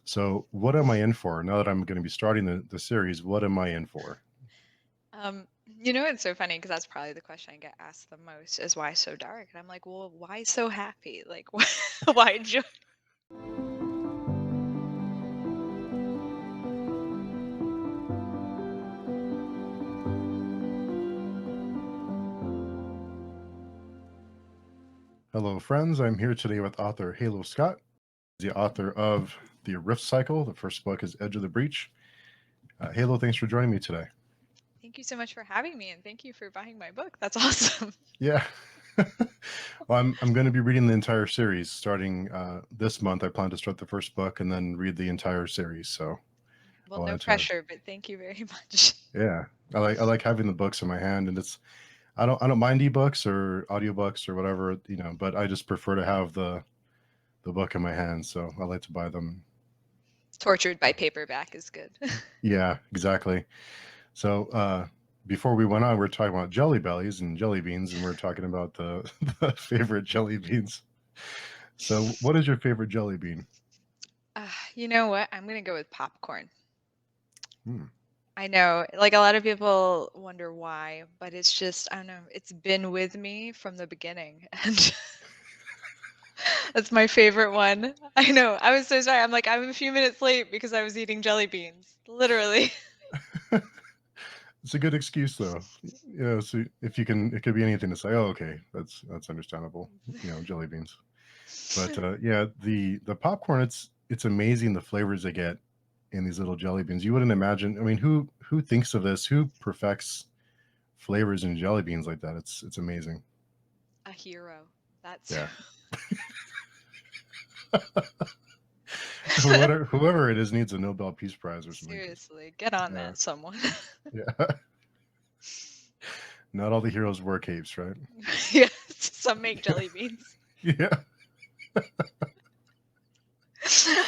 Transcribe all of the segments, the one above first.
So, what am I in for? Now that I'm going to be starting the series, what am I in for? It's so funny because that's probably the question I get asked the most is why so dark? And I'm like, well, why so happy? Like, why joy? Hello, friends. I'm here today with author Halo Scot, the author of The Rift Cycle. The first book is Edge of the Breach. Halo, thanks for joining me today. Thank you so much for having me, and thank you for buying my book. That's awesome. Yeah. Well, I'm going to be reading the entire series starting this month. I plan to start the first book and then read the entire series. So I Well, no wanted to, pressure, but thank you very much. yeah. I like having the books in my hand, and I don't mind ebooks or audiobooks or whatever, but I just prefer to have the book in my hand. So I like to buy them. Tortured by paperback is good. Yeah, exactly. So before we went on, we are talking about jelly bellies and jelly beans, and we are talking about the, the favorite jelly beans. So, what is your favorite jelly bean? You know what? I'm gonna go with popcorn. Hmm. I know, like a lot of people wonder why, but it's just I don't know. It's been with me from the beginning, and that's my favorite one. I know. I was so sorry. I'm a few minutes late because I was eating jelly beans. Literally. It's a good excuse, though. So if you can, it could be anything to say. Oh, okay, that's understandable. Jelly beans. But yeah, the popcorn. It's amazing the flavors they get in these little jelly beans. You wouldn't imagine. I mean, who thinks of this? Who perfects flavors in jelly beans like that? It's amazing. A hero. That's Yeah. Whoever it is needs a Nobel Peace Prize or something. 'Cause, seriously, get on yeah, that, someone. yeah. Not all the heroes wear capes, right? Yes, some make jelly beans. Yeah.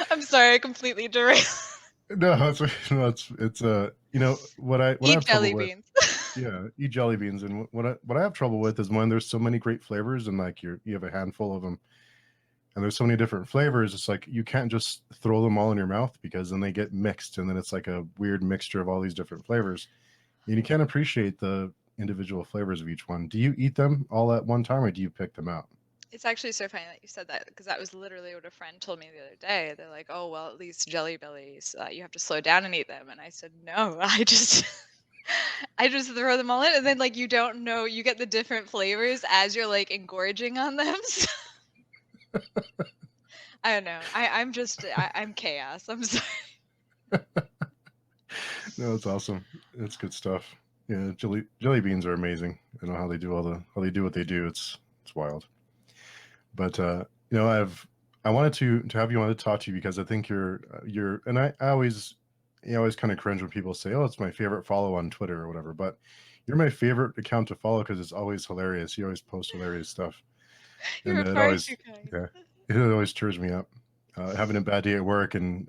I'm sorry, I completely derailed. No, no, it's what I Eat have trouble jelly with. beans. Yeah, eat jelly beans, and what I have trouble with is when there's so many great flavors and like you have a handful of them, and there's so many different flavors. It's like you can't just throw them all in your mouth because then they get mixed, and then it's like a weird mixture of all these different flavors, and you can't appreciate the individual flavors of each one. Do you eat them all at one time, or do you pick them out? It's actually so funny that you said that because that was literally what a friend told me the other day. They're like, "Oh, well, at least Jelly Bellies, you have to slow down and eat them." And I said, "No, I just, I just throw them all in, and then like you don't know, you get the different flavors as you're like engorging on them." So, I don't know. I'm chaos. I'm sorry. No, it's awesome. It's good stuff. Yeah, jelly beans are amazing. I know how they do how they do what they do. It's wild. But I wanted to have you on to talk to you because I think you're and I always always kind of cringe when people say, "Oh, it's my favorite follow on Twitter or whatever." But you're my favorite account to follow because it's always hilarious. You always post hilarious stuff, and You're it far too always kind. yeah, it always cheers me up. Having a bad day at work and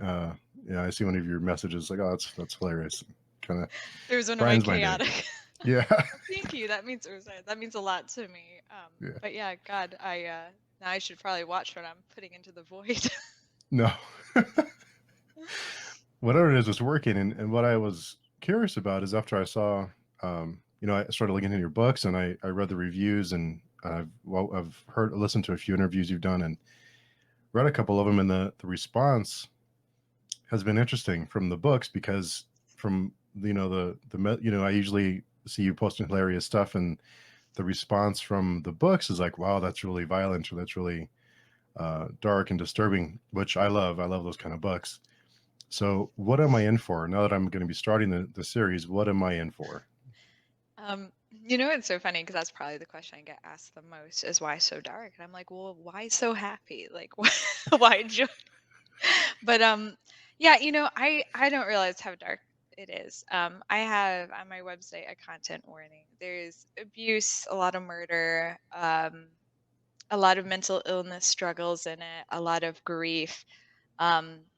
yeah, I see one of your messages like, "Oh, that's hilarious." Kind of There was one of my brightens my day. chaotic. Yeah, Well, thank you. That means or sorry, that means a lot to me. yeah. But yeah, God, now I should probably watch what I'm putting into the void. No, whatever it is, it's working. And what I was curious about is after I saw, I started looking into your books and I read the reviews and I've listened to a few interviews you've done and read a couple of them, and the response has been interesting from the books because from I usually see you posting hilarious stuff, and the response from the books is like, wow, that's really violent, or that's really dark and disturbing, which I love. I love those kind of books. So, what am I in for now that I'm going to be starting the series? What am I in for? It's so funny because that's probably the question I get asked the most is why so dark? And I'm like, well, why so happy? Like, why joy? But yeah, I don't realize how dark it is. I have on my website a content warning. There's abuse, a lot of murder, a lot of mental illness struggles in it, a lot of grief.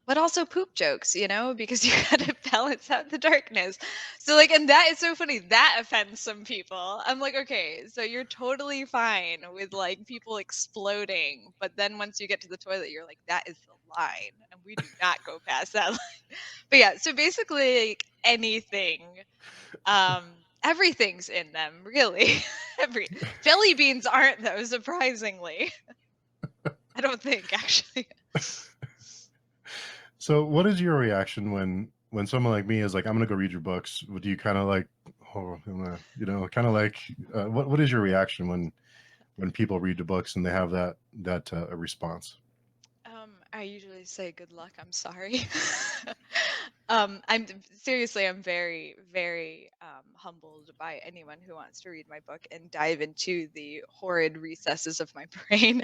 but also poop jokes, because you gotta balance out the darkness. So like, and that is so funny. That offends some people. I'm like, okay, so you're totally fine with like people exploding, but then once you get to the toilet, you're like, that is the line, and we do not go past that line. But yeah, so basically, like anything, everything's in them, really. Every jelly beans aren't though, surprisingly. I don't think actually. So, what is your reaction when someone like me is like, "I'm gonna go read your books"? Would you kind of like, oh, kind of like, what is your reaction when people read the books and they have that response? I usually say good luck, I'm sorry. Seriously, I'm very, very humbled by anyone who wants to read my book and dive into the horrid recesses of my brain.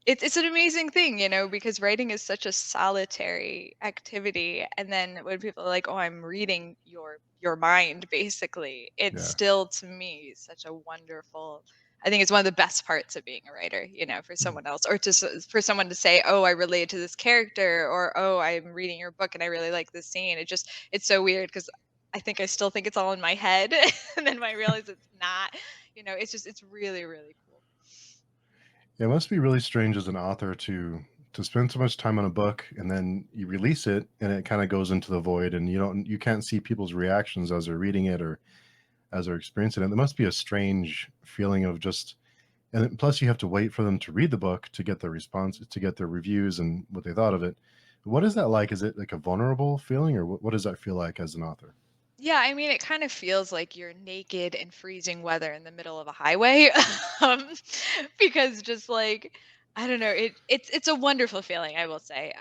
It's an amazing thing, because writing is such a solitary activity. And then when people are like, "Oh, I'm reading your mind," basically, it's Yeah. still to me such a wonderful. I think it's one of the best parts of being a writer, for Mm. someone else, or for someone to say, "Oh, I relate to this character," or "Oh, I'm reading your book and I really like this scene." It's so weird because I think I still think it's all in my head, and then when I realize it's not. It's really really cool. It must be really strange as an author to spend so much time on a book and then you release it and it kind of goes into the void and you can't see people's reactions as they're reading it or as they're experiencing it. There must be a strange feeling of just, and then plus you have to wait for them to read the book to get their response, to get their reviews and what they thought of it. What is that like? Is it like a vulnerable feeling, or what does that feel like as an author? Yeah, I mean, it kind of feels like you're naked in freezing weather in the middle of a highway, um, because just like I don't know, it's a wonderful feeling, I will say.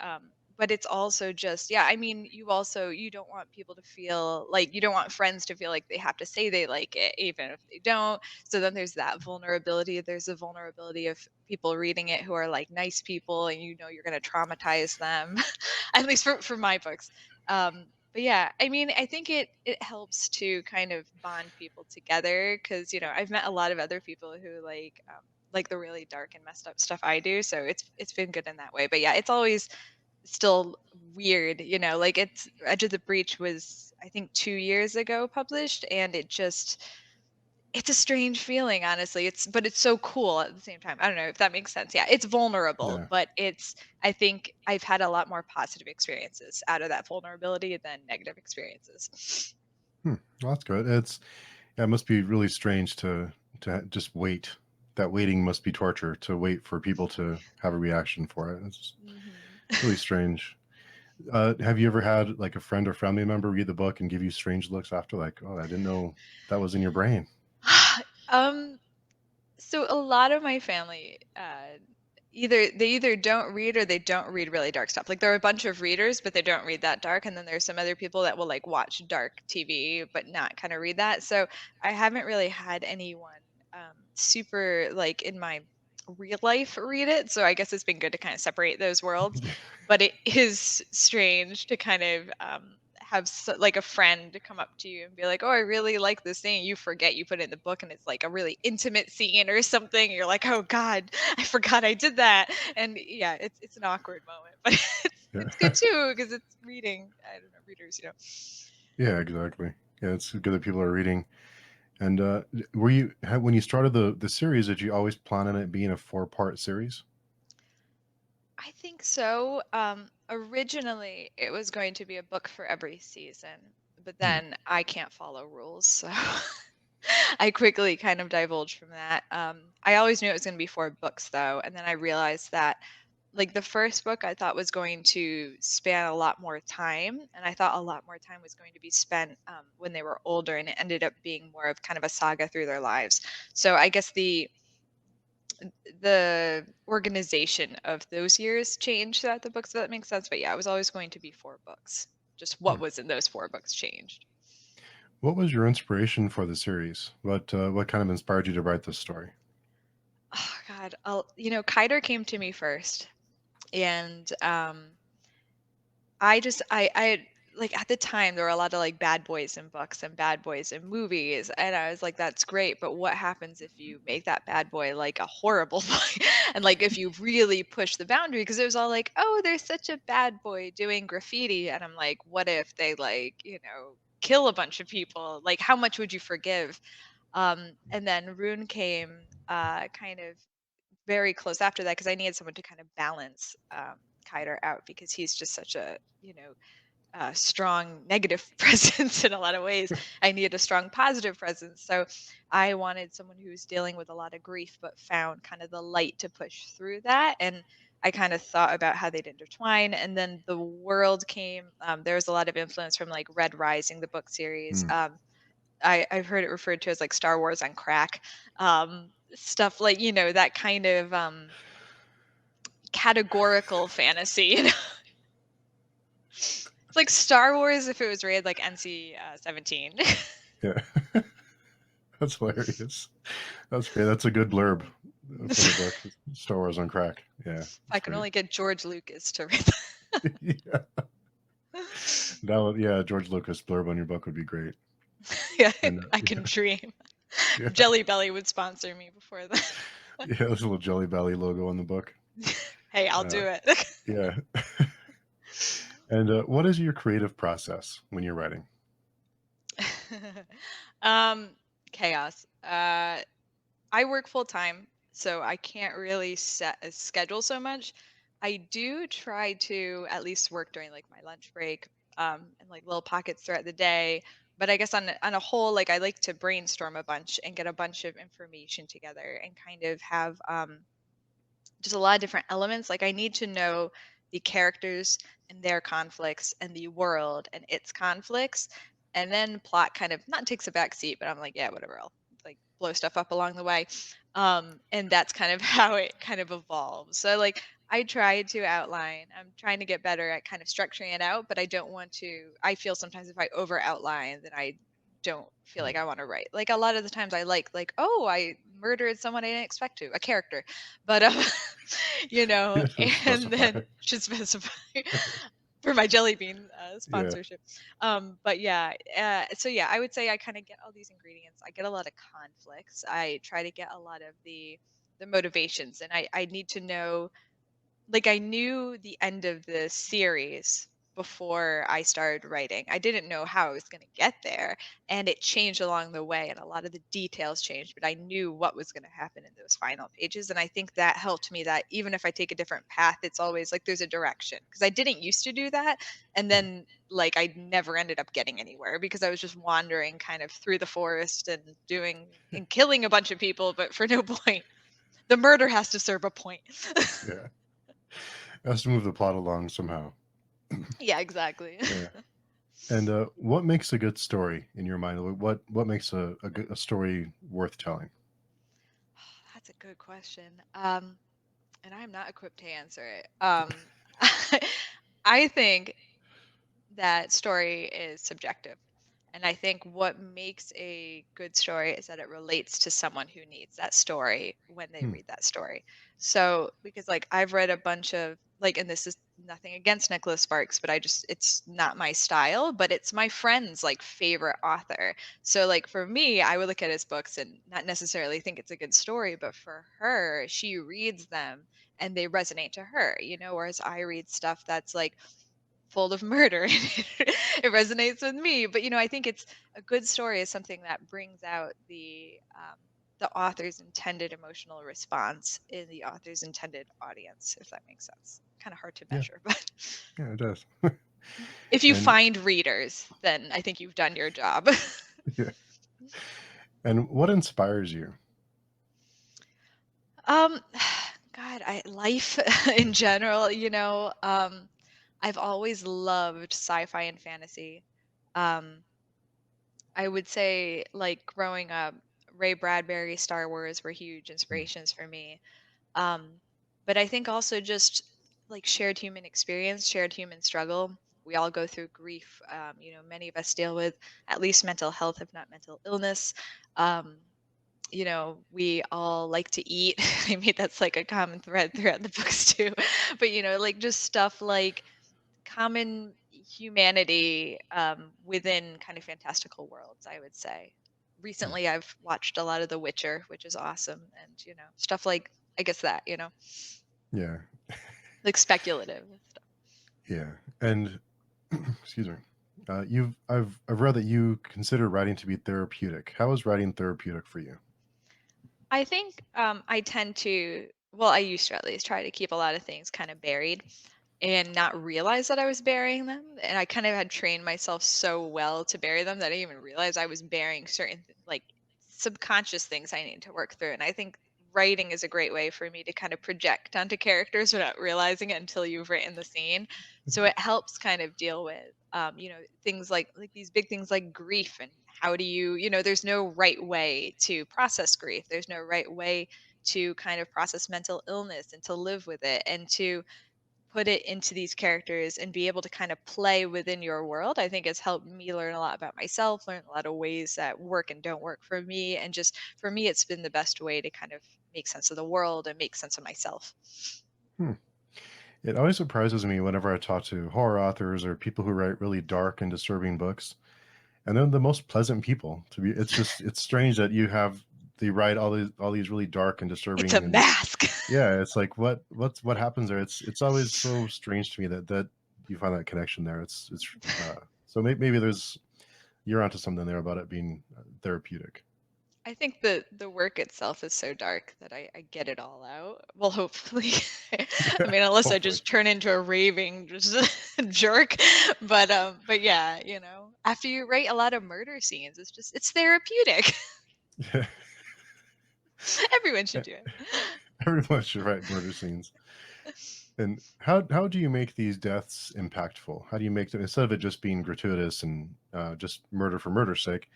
But it's also just yeah, I mean, you don't want people to feel like you don't want friends to feel like they have to say they like it, even if they don't. So then there's that vulnerability. There's a vulnerability of people reading it who are like nice people, and you're going to traumatize them. At least for my books. But yeah, I mean, I think it helps to kind of bond people together because I've met a lot of other people who like the really dark and messed up stuff I do, so it's been good in that way. But yeah, it's always still weird, like it's Edge of the Breach was I think 2 years ago published, and it's a strange feeling, honestly. But it's so cool at the same time. I don't know if that makes sense. Yeah, it's vulnerable, Yeah. but I think I've had a lot more positive experiences out of that vulnerability than negative experiences. Hmm. Well, that's good. Yeah, it must be really strange to just wait. That waiting must be torture, to wait for people to have a reaction for it. It's Mhm. really strange. Have you ever had like a friend or family member read the book and give you strange looks after, like, "Oh, I didn't know that was in your brain"? Um, so a lot of my family, either don't read or they don't read really dark stuff. Like there are a bunch of readers, but they don't read that dark, and then there's some other people that will like watch dark TV but not kind of read that. So I haven't really had anyone super like in my real life read it. So I guess it's been good to kind of separate those worlds. But it is strange to kind of have like a friend to come up to you and be like, "Oh, I really like this thing." You forget you put it in the book, and it's like a really intimate scene or something. You're like, "Oh God, I forgot I did that." And yeah, it's an awkward moment, but it's Yeah. good too because it's reading. I don't know, readers. Yeah, exactly. Yeah, it's good that people are reading. And, were you when you started the series, did you always plan on it being a four-part series? I think so. Originally, it was going to be a book for every season, but Hmm. then I can't follow rules, so I quickly kind of divulged from that. I always knew it was going to be 4 books, though, and then I realized that, like, the first book I thought was going to span a lot more time, and I thought a lot more time was going to be spent when they were older, and it ended up being more of kind of a saga through their lives. So I guess the organization of those years changed throughout the books, if that makes sense. But yeah, it was always going to be 4 books. Just what Hmm. was in those 4 books changed. What was your inspiration for the series? What kind of inspired you to write this story? Oh God, Kiter came to me first, and I just I like at the time there were a lot of like bad boys in books and bad boys in movies, and I was like, that's great, but what happens if you make that bad boy like a horrible boy? And like if you really push the boundary, because it was all like, oh, there's such a bad boy doing graffiti, and I'm like, what if they like, kill a bunch of people? Like how much would you forgive? And then Rune came kind of very close after that, because I needed someone to kind of balance Kiter out, because he's just such a strong negative presence in a lot of ways. I needed a strong positive presence. So I wanted someone who's dealing with a lot of grief, but found kind of the light to push through that. And I kind of thought about how they'd intertwine. And then the world came. There was a lot of influence from like Red Rising, the book series. Mm. I've heard it referred to as like Star Wars on crack. Stuff like, that kind of categorical fantasy. It's like Star Wars if it was rated like NC 17. Yeah. That's hilarious. That's great. That's a good blurb for the book. Star Wars on crack. Yeah. I That's can great. only get George Lucas to read Yeah. Yeah, George Lucas blurb on your book would be great. Yeah, And I can dream. yeah. Jelly Belly would sponsor me before that. Yeah, there's a little Jelly Belly logo on the book. Hey, I'll Uh, do it. yeah. And what is your creative process when you're writing? um, Chaos. I work full time, so I can't really set a schedule so much. I do try to at least work during like my lunch break, and like little pockets throughout the day. But I guess on a whole, like I like to brainstorm a bunch and get a bunch of information together and kind of have just a lot of different elements. Like I need to know the characters and their conflicts and the world and its conflicts. And then plot kind of not takes a back seat, but I'm like, yeah, whatever. I'll like blow stuff up along the way. And that's kind of how it kind of evolves. So like I try to outline. I'm trying to get better at kind of structuring it out, but I don't want to. I feel sometimes if I over outline, then I don't feel like I want to write. Like a lot of the times I like, oh, I murdered someone I didn't expect to, a character. But and Specify. then should specify for my Jellybean Yeah. sponsorship. But yeah, so yeah, I would say I kind of get all these ingredients. I get a lot of conflicts. I try to get a lot of the motivations, and I need to know, like I knew the end of the series before I started writing. I didn't know how I was going to get there, and it changed along the way, and a lot of the details changed, but I knew what was going to happen in those final pages, and I think that helped me, that even if I take a different path, it's always like there's a direction, because I didn't used to do that, and then like I never ended up getting anywhere because I was just wandering kind of through the forest and doing and killing a bunch of people, but for no point. The murder has to serve a point. Yeah. Has to move the plot along somehow. Yeah, exactly. Yeah. And what makes a good story in your mind? What makes a story worth telling? That's a good question. And I'm not equipped to answer it. I think that story is subjective. And I think what makes a good story is that it relates to someone who needs that story when they Hmm. read that story. So, because like I've read a bunch of like, and this is nothing against Nicholas Sparks, but it's not my style, but it's my friend's like favorite author. So, like for me, I would look at his books and not necessarily think it's a good story, but for her, she reads them and they resonate to her, whereas I read stuff that's like, full of murder. It resonates with me, but I think it's a good story is something that brings out the author's intended emotional response in the author's intended audience, if that makes sense. Kind of hard to Yeah. measure, but Yeah, it does. if you And find readers, then I think you've done your job. yeah. And what inspires you? um God, life in general, I've always loved sci-fi and fantasy. um I would say, like, growing up, Ray Bradbury, Star Wars were huge Hmm. inspirations for me. Um, but I think also just like shared human experience, shared human struggle. We all go through grief. Many of us deal with at least mental health, if not mental illness. Um, we all like to eat. I mean, that's like a common thread throughout the books too. But, like just stuff like common humanity within kind of fantastical worlds, I would say. Hmm. Recently, I've watched a lot of The Witcher, which is awesome, and stuff like I guess that Yeah. like speculative stuff. Yeah. And excuse me. I've read that you consider writing to be therapeutic. How is writing therapeutic for you? I think I tend to, well, I used to at least try to keep a lot of things kind of buried and not realize that I was burying them. And I kind of had trained myself so well to bury them that I didn't even realize I was burying certain like subconscious things I need to work through. And I think writing is a great way for me to kind of project onto characters without realizing it until you've written the scene. So it helps kind of deal with things like these big things like grief, and how do there's no right way to process grief. There's no right way to kind of process mental illness and to live with it and to put it into these characters and be able to kind of play within your world. I think it's helped me learn a lot about myself, learn a lot of ways that work and don't work for me. And just for me, it's been the best way to kind of make sense of the world and make sense of myself. Hmm. It always surprises me whenever I talk to horror authors or people who write really dark and disturbing books, and they're the most pleasant people. To be, it's strange that they write all these really dark and It's a disturbing, and mask. yeah, it's like what happens there? It's always so strange to me that you find that connection there. It's so maybe there's you're onto something there about it being therapeutic. I think the work itself is so dark that I get it all out. Well, hopefully. I mean, unless I Hopefully. just turn into a raving just jerk. But yeah, after you write a lot of murder scenes, it's therapeutic. Yeah. Everyone should do it. Everyone should write murder scenes. And how do you make these deaths impactful? How do you make them, instead of it just being gratuitous and just murder for murder's sake?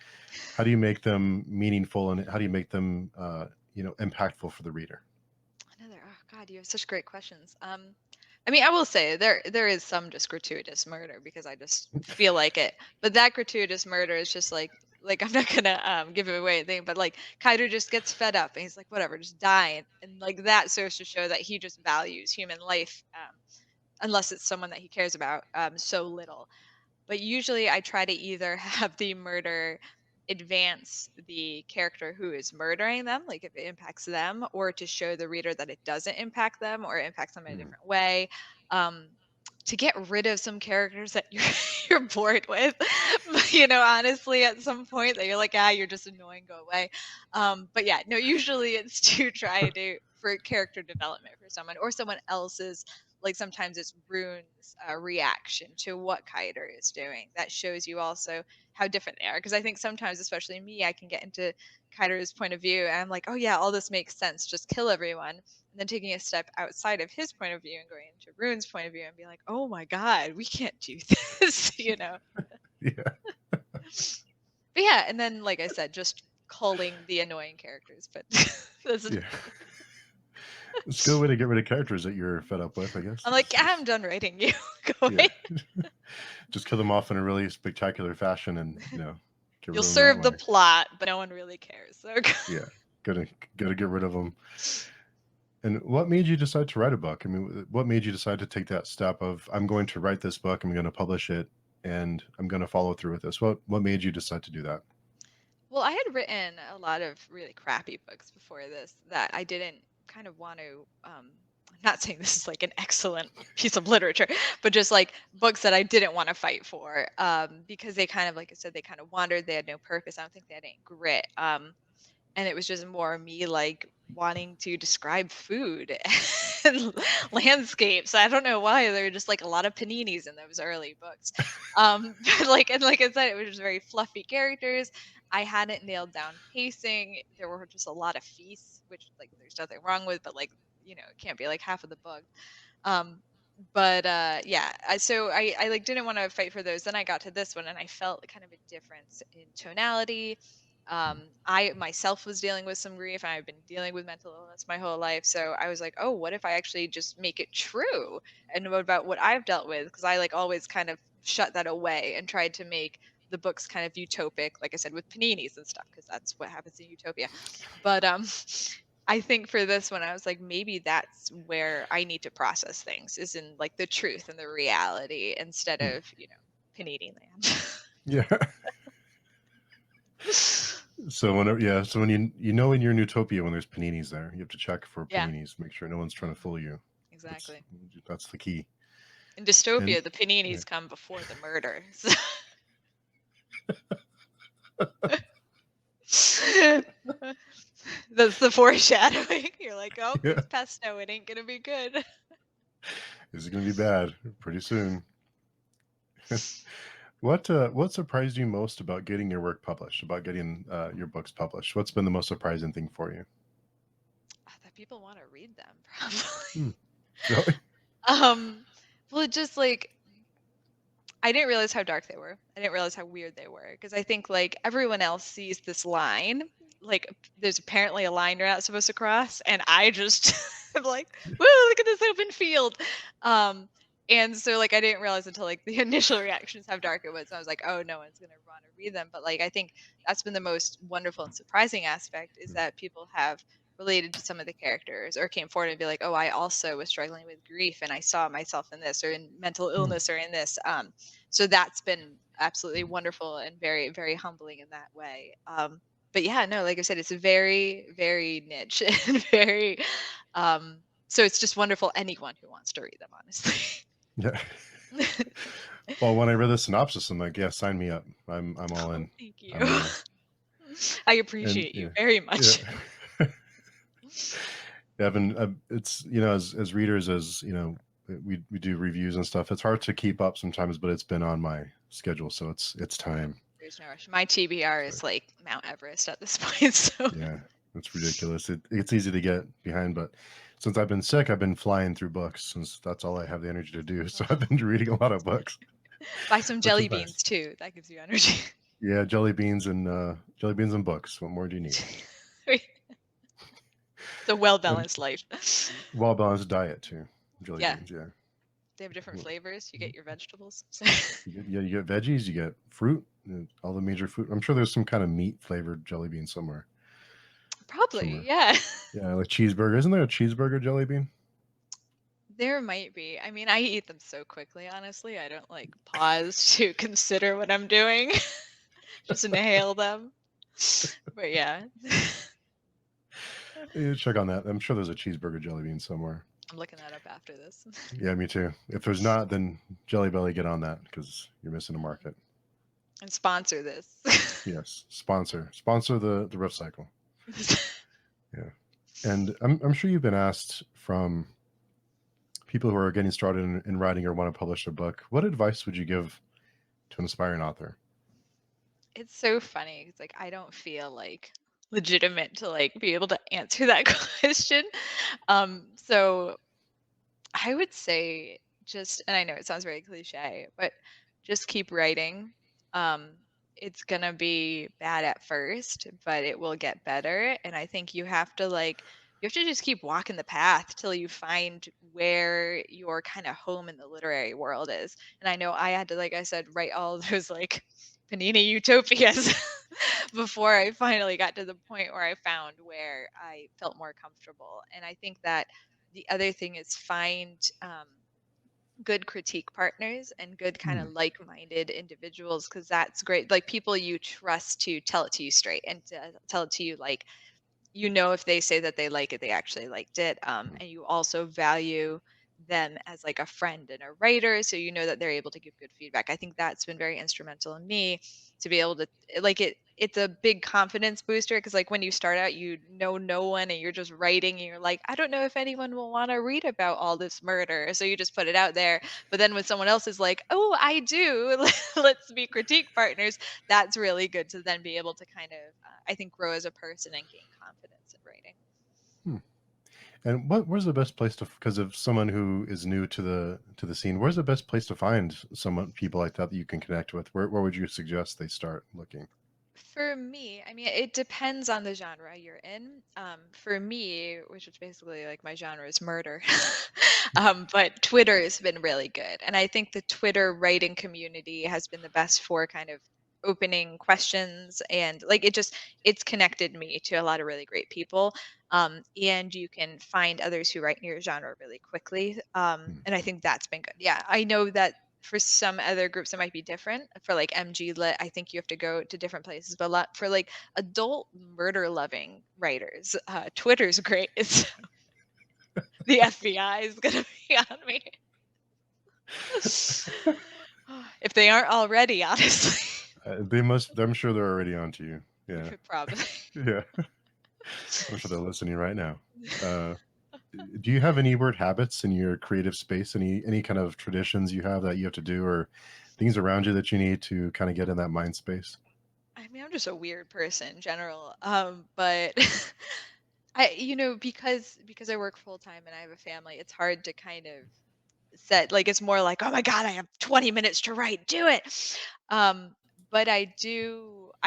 How do you make them meaningful, and how do you make them impactful for the reader? Oh God, you have such great questions. I mean, I will say there is some just gratuitous murder because I just feel like it. But that gratuitous murder is just like I'm not gonna give it away anything, but like Kaido just gets fed up and he's like, whatever, just die, and like that serves to show that he just values human life, unless it's someone that he cares about so little. But usually I try to either have the murder advance the character who is murdering them, like if it impacts them, or to show the reader that it doesn't impact them or impacts them in a Mm. different way. Um, to get rid of some characters that you're you're bored with, but, honestly, at some point that you're like, you're just annoying, go away. But yeah, no, usually it's to try to for character development for someone or someone else's, like sometimes it's Rune's reaction to what Kiter is doing. That shows you also how different they are. Because I think sometimes, especially me, I can get into Kiter's point of view and I'm like, oh yeah, all this makes sense. Just kill everyone. And then taking a step outside of his point of view and going into Rune's point of view and being like, oh my God, we can't do this. Yeah, But yeah, and then like I said, just calling the annoying characters. But that's yeah. It's a good way to get rid of characters that you're fed up with, I guess. I'm like, It's yeah, I'm just done writing you. Go yeah, away. just kill them off in a really spectacular fashion, and get You'll rid of them that serve the way. plot, but no one really cares. So Yeah, gotta get rid of them. And what made you decide to write a book? I mean, what made you decide to take that step of I'm going to write this book, I'm going to publish it, and I'm going to follow through with this? What made you decide to do that? well, I had written a lot of really crappy books before this that I didn't kind of want to. I'm not saying this is like an excellent piece of literature, but just like books that I didn't want to fight for, because they kind of, like I said, they kind of wandered. They had no purpose. I don't think they had any grit. And it was just more me like wanting to describe food and landscapes. I don't know why there were just like a lot of paninis in those early books. But like I said, it was just very fluffy characters. I hadn't nailed down pacing. There were just a lot of feasts, which like there's nothing wrong with, but like it can't be like half of the book. Um, but yeah, so I like didn't want to fight for those. Then I got to this one and I felt kind of a difference in tonality. I myself was dealing with some grief. I've been dealing with mental illness my whole life. So I was like, oh, what if I actually just make it true? And what about what I've dealt with? Because I like always kind of shut that away and tried to make the books kind of utopic, like I said, with paninis and stuff, because that's what happens in utopia. But I think for this one, I was like, maybe that's where I need to process things, is in like the truth and the reality instead Hmm. of, panini land. Yeah. So whenever, yeah, so when you know in your utopia when there's paninis there, you have to check for Yeah, paninis, make sure no one's trying to fool you. That's exactly. that's the key. In And dystopia, the yeah, paninis come before the murder. That's the foreshadowing. You're like, oh, yeah, it's pesto. It ain't gonna be good. this is gonna be bad pretty soon. What surprised you most about getting your work published? About getting your books published? What's been the most surprising thing for you? That people want to read them, probably. Hmm. Really? Um, well, just like I didn't realize how dark they were. I didn't realize how weird they were because I think like everyone else sees this line, like there's apparently a line you're not supposed to cross, and I just am like, "Woo, look at this open field." Um, and so like I didn't realize until like the initial reactions how dark it was. I was like, "Oh, no one's gonna want to read them." But like I think that's been the most wonderful and surprising aspect is that people have related to some of the characters or came forward and be like, "Oh, I also was struggling with grief and I saw myself in this or in mental Hmm. illness or in this." So that's been absolutely wonderful and very, very humbling in that way. But yeah, no, like I said, it's very, very niche and very, so it's just wonderful anyone who wants to read them, honestly. Yeah. Well, when I read the synopsis, I'm like, yeah, sign me up. I'm all Oh, in. thank you. I'm I and appreciate you yeah, very yeah. much. Yeah, I've been, it's as readers, as we do reviews and stuff. It's hard to keep up sometimes, but it's been on my schedule, so it's time. There's no rush. My TBR So is like Mount Everest at this point. So yeah, it's ridiculous. It's easy to get behind, but since I've been sick, I've been flying through books since that's all I have the energy to do. So I've been reading a lot of books, buy some which jelly is beans nice. too. That gives you energy. Yeah, jelly beans and books. What more do you need? It's a well And balanced life. well balanced diet too. Jelly Yeah. beans, yeah. They have different flavors. You get your vegetables. You get veggies, you get fruit, all the major food. I'm sure there's some kind of meat flavored jelly bean somewhere. Probably, Somewhere. yeah. Yeah, like cheeseburger. Isn't there a cheeseburger jelly bean? There might be. I mean, I eat them so quickly, honestly. I don't like pause to consider what I'm doing. Just inhale them. But yeah. Yeah, check on that. I'm sure there's a cheeseburger jelly bean somewhere. I'm looking that up after this. Yeah, me too. If there's not, then Jelly Belly, get on that because you're missing a market. And sponsor this. Yes, sponsor the Rift Cycle. Yeah, and I'm sure you've been asked from people who are getting started in writing or want to publish a book. What advice would you give to an aspiring author? It's so funny. It's like I don't feel like legitimate to like be able to answer that question. So I would say just, and I know it sounds very cliche, but just keep writing. Um, it's gonna be bad at first, but it will get better. And I think you have to just keep walking the path till you find where your kind of home in the literary world is. And I know I had to, like I said, write all those like panini utopias before I finally got to the point where I found where I felt more comfortable. And I think that the other thing is find good critique partners and good kind Hmm. of like-minded individuals because that's great. Like people you trust to tell it to you straight and to tell it to you like if they say that they like it, they actually liked it. And you also value them as like a friend and a writer, so you know that they're able to give good feedback. I think that's been very instrumental in me to be able to like it. It's a big confidence booster because like when you start out, you know no one and you're just writing and you're like, I don't know if anyone will want to read about all this murder, so you just put it out there. But then when someone else is like, oh, I do, let's be critique partners, that's really good to then be able to kind of I think grow as a person and gain confidence in writing. Hmm. And where's the best place to, because of someone who is new to the scene, where's the best place to find someone people like that that you can connect with? Where would you suggest they start looking? For me, I mean, it depends on the genre you're in. For me, which is basically like my genre is murder, but Twitter has been really good, and I think the Twitter writing community has been the best for kind of opening questions, and like it's connected me to a lot of really great people. And you can find others who write in your genre really quickly. Mm. And I think that's been good. Yeah, I know that for some other groups it might be different. For like MG Lit, I think you have to go to different places. But a lot for like adult murder loving writers, Twitter's great. It's the FBI is gonna be on me. If they aren't already, honestly. They must. I'm sure they're already onto you. Yeah, Probably. yeah. I'm sure they're listening right now. Uh, do you have any weird habits in your creative space? Any kind of traditions you have that you have to do, or things around you that you need to kind of get in that mind space? I mean, I'm just a weird person in general. But because I work full time and I have a family, it's hard to kind of set like it's more like, oh my god, I have 20 minutes to write, do it. Um, but I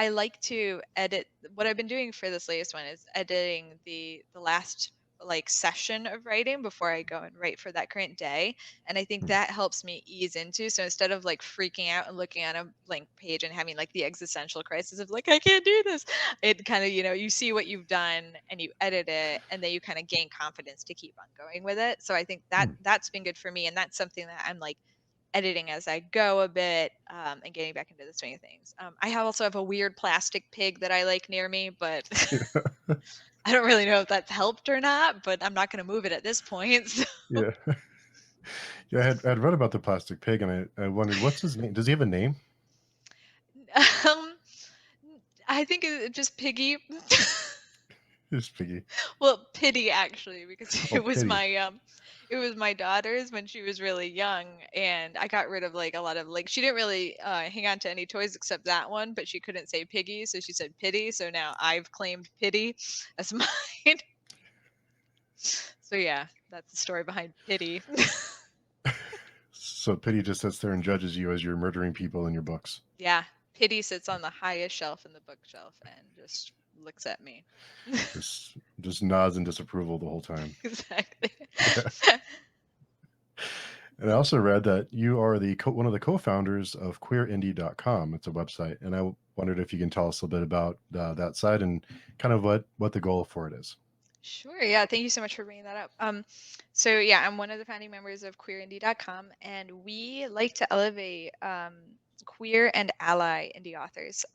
like to edit. What I've been doing for this latest one is editing the last like session of writing before I go and write for that current day. And I think Mm, that helps me ease into. So instead of like freaking out and looking at a blank page and having like the existential crisis of like, I can't do this, it kind of, you see what you've done and you edit it, and then you kind of gain confidence to keep on going with it. So I think that mm. that's been good for me, and that's something that I'm like editing as I go a bit, and getting back into the swing of things. Also have a weird plastic pig that I like near me, but I don't really know if that's helped or not. But I'm not going to move it at this point. So, Yeah, yeah. I'd read about the plastic pig, and I wondered what's his name. Does he have a name? um, I think just Piggy. It's Piggy. Well, pity actually, because Oh, pity. it was my daughter's when she was really young, and I got rid of like a lot of like she didn't really hang on to any toys except that one, but she couldn't say piggy, so she said pity. So now I've claimed pity as mine. So yeah, that's the story behind pity. So pity just sits there and judges you as you're murdering people in your books. Yeah, pity sits on the highest shelf in the bookshelf and just looks at me. Just nods in disapproval the whole time. Exactly. Yeah. And I also read that you are one of the co-founders of queerindy.com. It's a website, and I wondered if you can tell us a bit about that site and kind of what the goal for it is. Sure. Yeah. Thank you so much for bringing that up. So yeah, I'm one of the founding members of queerindy.com, and we like to elevate queer and ally indie authors.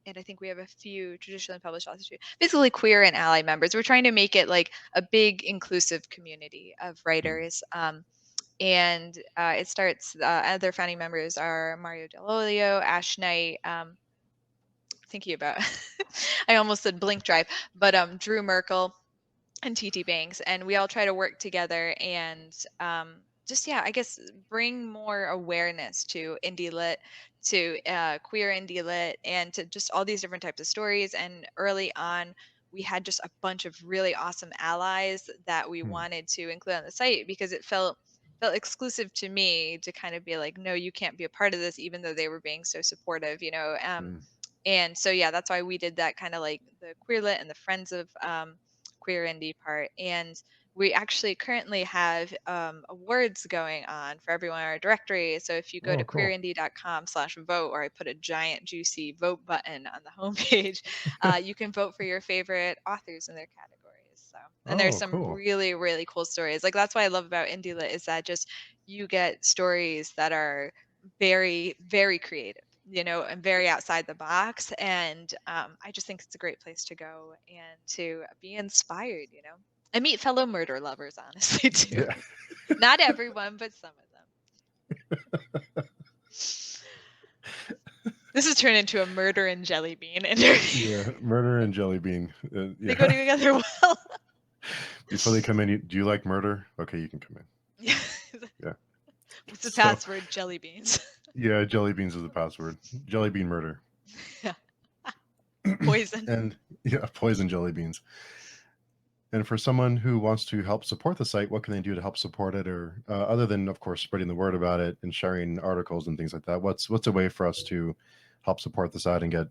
And I think we have a few traditionally published authors too. Basically, queer and ally members. We're trying to make it like a big inclusive community of Mm. writers. And it starts. Other founding members are Mario Delolio, Ash Knight. Thinking about, I almost said Blink Drive, but Drew Merkel and TT Banks, and we all try to work together and just yeah, I guess bring more awareness to indie lit, to queer indie lit, and to just all these different types of stories. And early on, we had just a bunch of really awesome allies that we Mm. wanted to include on the site because it felt exclusive to me to kind of be like, no, you can't be a part of this, even though they were being so supportive. Mm. And so yeah, that's why we did that kind of like the queer lit and the friends of queer indie part. And we actually currently have awards going on for everyone in our directory. So if you go to Oh, cool. queerindy.com/vote, or I put a giant juicy vote button on the homepage, you can vote for your favorite authors in their categories. So, and there's Oh, some cool. really, really cool stories. Like that's what I love about Indie Lit is that just you get stories that are very, very creative, and very outside the box. And I just think it's a great place to go and to be inspired. I meet fellow murder lovers, honestly, too. Yeah, Not everyone, but some of them. This has turned into a murder and jelly bean interview. yeah. Murder and jelly bean. They go Yeah. together well. Before they come in, do you like murder? Okay, you can come in. Yeah. Yeah. What's the So password? Jelly beans. yeah, jelly beans is the password. Jelly bean murder. Yeah. Poison. And yeah, poison jelly beans. And for someone who wants to help support the site, what can they do to help support it, or other than, of course, spreading the word about it and sharing articles and things like that? What's a way for us to help support the site and get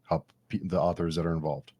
help the authors that are involved?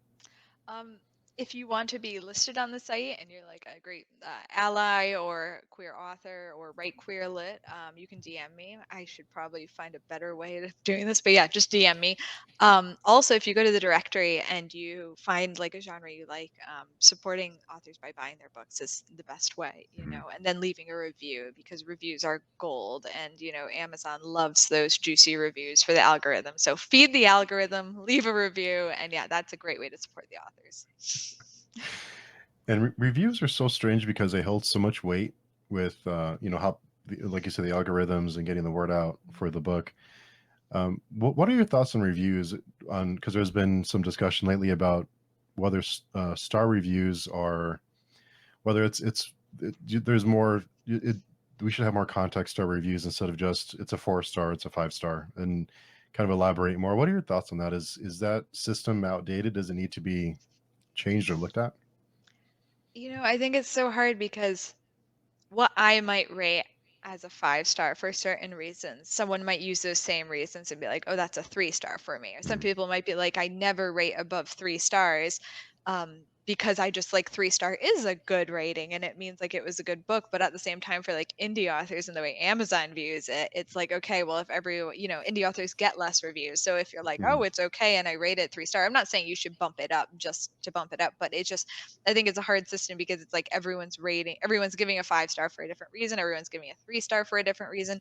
Um, if you want to be listed on the site and you're like a great ally or queer author or write queer lit, you can DM me. I should probably find a better way of doing this, but yeah, just DM me. Also, if you go to the directory and you find like a genre you like, supporting authors by buying their books is the best way, Mhm. and then leaving a review because reviews are gold. And, Amazon loves those juicy reviews for the algorithm. So feed the algorithm, leave a review, and yeah, that's a great way to support the authors. And reviews are so strange because they hold so much weight with, how, like you said, the algorithms and getting the word out for the book. What are your thoughts on reviews? On because there's been some discussion lately about whether star reviews are whether there's more. We should have more context to our reviews instead of just it's a 4 star, it's a 5 star, and kind of elaborate more. What are your thoughts on that? Is that system outdated? Does it need to be changed or looked at? I think it's so hard because what I might rate as a 5 star for certain reasons, someone might use those same reasons and be like, oh, that's a 3 star for me. Or some Mhm. people might be like, I never rate above 3 stars, because I just like 3 star is a good rating and it means like it was a good book. But at the same time, for like indie authors and the way Amazon views it, it's like, okay, well, if indie authors get less reviews. So if you're like, Mhm. oh, it's okay and I rate it 3 star, I'm not saying you should bump it up just to bump it up, but it just, I think it's a hard system because it's like everyone's giving a 5 star for a different reason. Everyone's giving a 3 star for a different reason.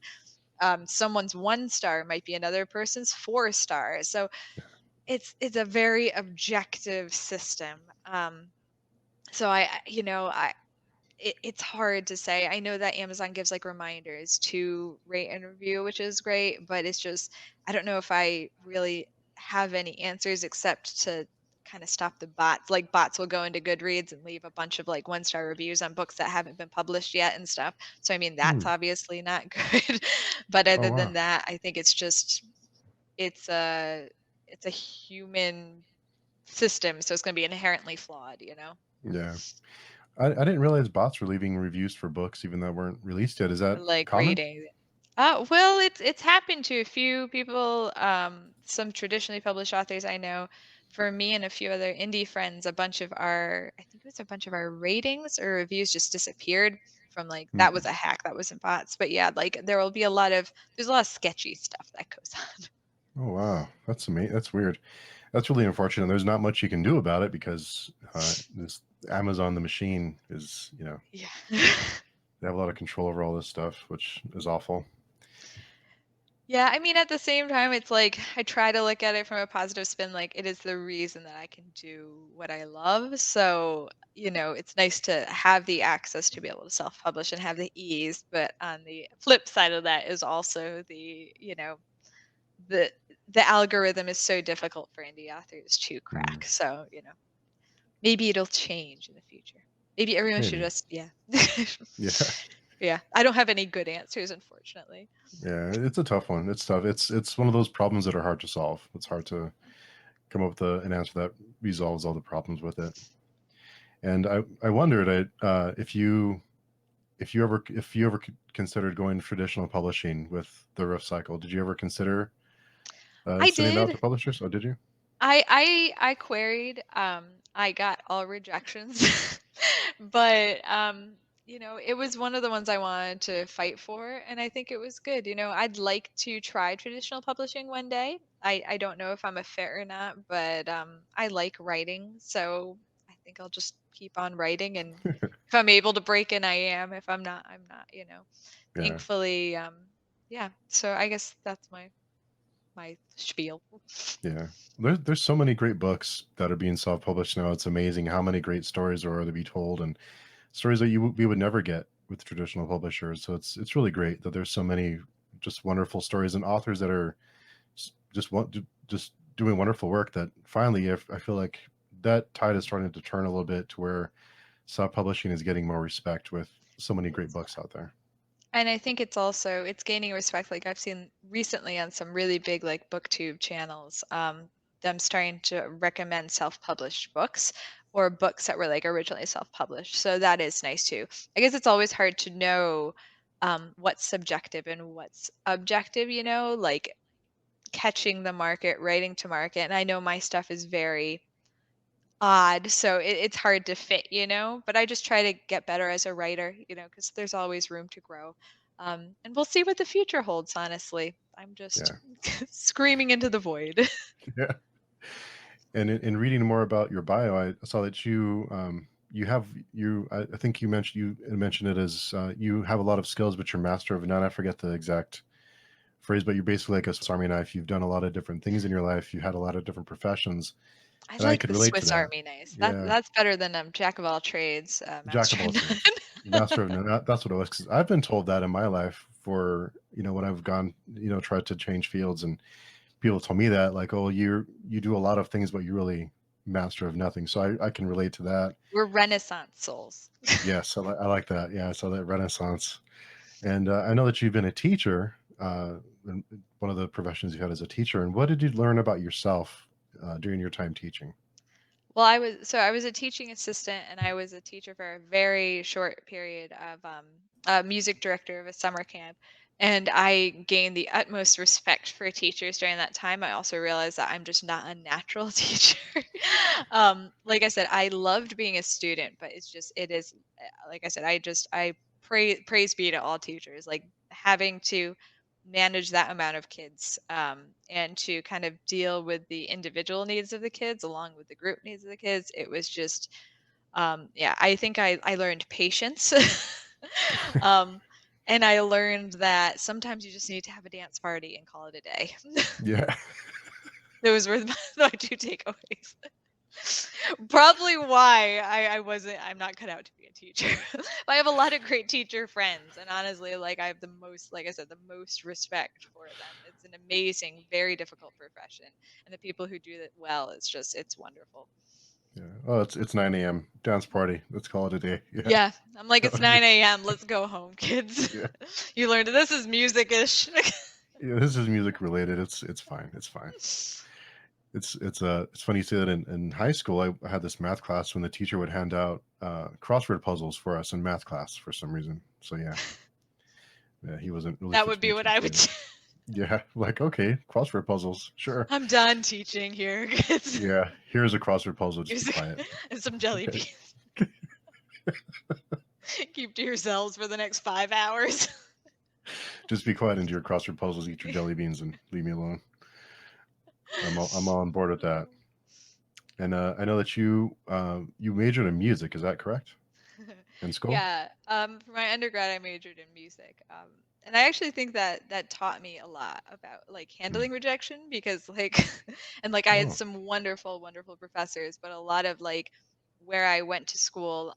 Someone's 1 star might be another person's 4 star. So it's a very objective system. So it's hard to say. I know that Amazon gives like reminders to rate and review, which is great, but it's just I don't know if I really have any answers except to kind of stop the bots. Like bots will go into Goodreads and leave a bunch of like 1 star reviews on books that haven't been published yet and stuff. So I mean that's Hmm. obviously not good. But Oh other wow. than that, I think it's a it's a human system, so it's going to be inherently flawed. Yeah. I didn't realize bots were leaving reviews for books even though weren't released yet. Is that Like common? reading. Well, it's happened to a few people, some traditionally published authors I know. For me and a few other indie friends, I think it was a bunch of our ratings or reviews just disappeared from like that was Hmm. a hack, that wasn't bots. But yeah, like there's a lot of sketchy stuff that goes on. Oh wow, that's amazing. That's weird. That's really unfortunate. There's not much you can do about it because this Amazon, the machine, is Yeah. they have a lot of control over all this stuff, which is awful. Yeah, I mean, at the same time, it's like I try to look at it from a positive spin, like it is the reason that I can do what I love. So, it's nice to have the access to be able to self-publish and have the ease. But on the flip side of that is also the the algorithm is so difficult for indie authors to Mm, crack. So, maybe it'll change in the future. Maybe everyone should maybe. just, yeah. Yeah. Yeah, I don't have any good answers, unfortunately. Yeah. It's a tough one. It's tough. It's one of those problems that are hard to solve. It's hard to come up with an answer that resolves all the problems with it. And I wondered if you ever considered going traditional publishing with the Rift Cycle. Did you ever consider I sending it out to did. publishers? Oh, did you? I queried, I got all rejections. But, it was one of the ones I wanted to fight for, and I think it was good. I'd like to try traditional publishing one day. I don't know if I'm a fit or not, but, I like writing, so I think I'll just keep on writing, and if I'm able to break in, I am. If I'm not, I'm not. Yeah. Thankfully, yeah, so I guess that's my spiel. Yeah. There's so many great books that are being self-published now. It's amazing how many great stories there are to be told and stories that we would never get with traditional publishers. So it's really great that there's so many just wonderful stories and authors that are just doing wonderful work that finally if I feel like that tide is starting to turn a little bit to where self-publishing is getting more respect with so many great books out there. And I think it's gaining respect. Like I've seen recently on some really big like booktube channels, them starting to recommend self-published books or books that were like originally self-published. So that is nice too. I guess it's always hard to know what's subjective and what's objective, like catching the market, writing to market. And I know my stuff is very odd, so it's hard to fit, but I just try to get better as a writer, because there's always room to grow. And we'll see what the future holds, honestly. I'm just Yeah. screaming into the void. Yeah. And in reading more about your bio, I saw that you have I think you mentioned it as you have a lot of skills, but you're master of none. I forget the exact phrase, but you're basically like a Swiss Army knife. You've done a lot of different things in your life. You had a lot of different professions, I and I like could the relate to Swiss that. Army knife. Yeah, That's better than jack of all trades, jack master of all of trades, none. master of none. That's what it was. 'Cause I've been told that in my life for when I've gone tried to change fields, and people told me that like, oh, you do a lot of things, but you're really master of nothing. So I can relate to that. We're Renaissance souls. Yes, I like that. Yeah, so that Renaissance. And I know that you've been a teacher. And one of the professions you had as a teacher. And what did you learn about yourself during your time teaching? Well, I was a teaching assistant and I was a teacher for a very short period of a music director of a summer camp. And I gained the utmost respect for teachers during that time. I also realized that I'm just not a natural teacher. Like I said, I loved being a student, but it is like I said, I praise be to all teachers. Like having to manage that amount of kids, and to kind of deal with the individual needs of the kids along with the group needs of the kids. It was just, yeah, I think I learned patience. um, and I learned that sometimes you just need to have a dance party and call it a day. Yeah. Those were my two takeaways. Probably why I'm not cut out to be a teacher. But I have a lot of great teacher friends, and honestly, like, I have the most, like I said, the most respect for them. It's an amazing, very difficult profession, and the people who do it well, it's wonderful. Yeah. Oh, it's 9 a.m. Dance party. Let's call it a day. Yeah. Yeah, I'm like, "It's Okay. 9 a.m., let's go home, kids." Yeah. You learned this is music-ish. Yeah. This is music related. It's fine. It's fine. It's funny you say that in high school. I had this math class when the teacher would hand out crossword puzzles for us in math class for some reason. So yeah, he wasn't really That would teaching be me what to I would do. do. Yeah, like okay, crossword puzzles, sure. I'm done teaching here, kids. Yeah, here's a crossword puzzle. Just be Here's quiet. and some jelly Okay. beans. Keep to yourselves for the next 5 hours. Just be quiet and do your crossword puzzles, eat your jelly beans, and leave me alone. I'm all on board with that. Oh. And I know that you majored in music. Is that correct? In school? Yeah, for my undergrad, I majored in music, and I actually think that that taught me a lot about like Hmm. handling rejection because like, and like I had Oh. some wonderful, wonderful professors, but a lot of like where I went to school,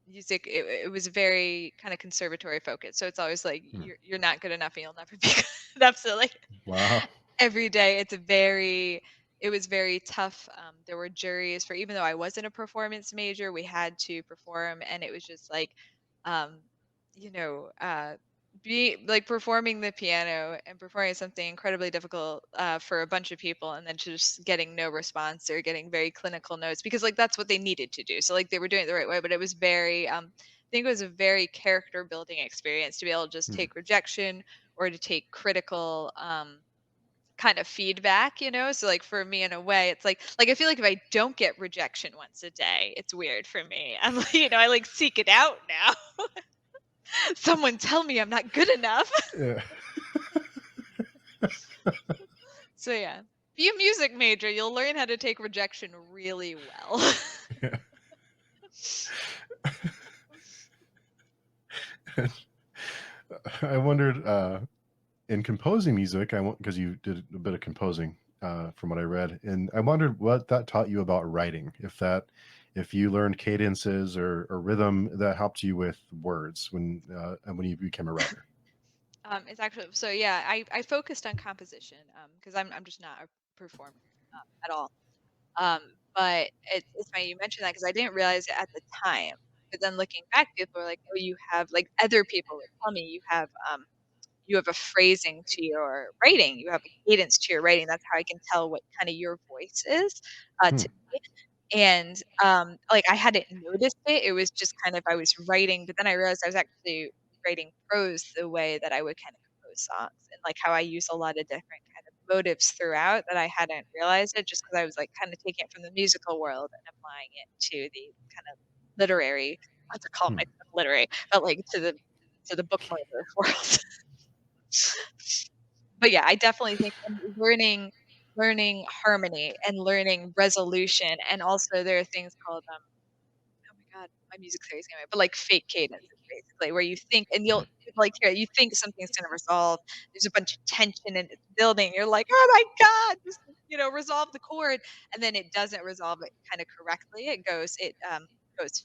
music, it was very kind of conservatory focused. So it's always like Hmm. you're not good enough and you'll never be good enough. So like Wow. every day it was very tough. There were juries for even though I wasn't a performance major, we had to perform, and it was just like, um, you know, be like performing the piano and performing something incredibly difficult for a bunch of people, and then just getting no response or getting very clinical notes because like that's what they needed to do. So like they were doing it the right way, but it was very, I think it was a very character building experience to be able to just Hmm. take rejection or to take critical. Kind of feedback, so like for me in a way it's like I feel like if I don't get rejection once a day, it's weird for me. I'm like, I like seek it out now. Someone tell me I'm not good enough. Yeah. So yeah, be a music major, you'll learn how to take rejection really well. Yeah. I wondered in composing music. I want because you did a bit of composing from what I read, and I wondered what that taught you about writing. If you learned cadences or rhythm that helped you with words when you became a writer. It's actually so yeah, I focused on composition because I'm just not a performer at all. Um, but it's funny you mentioned that because I didn't realize it at the time. But then looking back, people are like, "Oh, you have like other people would tell me you have a phrasing to your writing, you have a cadence to your writing. That's how I can tell what kind of your voice is Hmm. to me." And like I hadn't noticed it. It was just kind of I was writing, but then I realized I was actually writing prose the way that I would kind of compose songs and like how I use a lot of different kind of motives throughout that I hadn't realized it just because I was, like, kinda taking it from the musical world and applying it to the kind of literary, not to call Hmm. myself literary, but, like, to the book murder world. But yeah, I definitely think learning harmony and learning resolution, and also there are things called, oh my god, my music theory is going away, but like fake cadences basically, where you think and like here, you think something's gonna resolve, there's a bunch of tension and it's building, you're like, "Oh my god, just, resolve the chord," and then it doesn't resolve it kinda correctly, it goes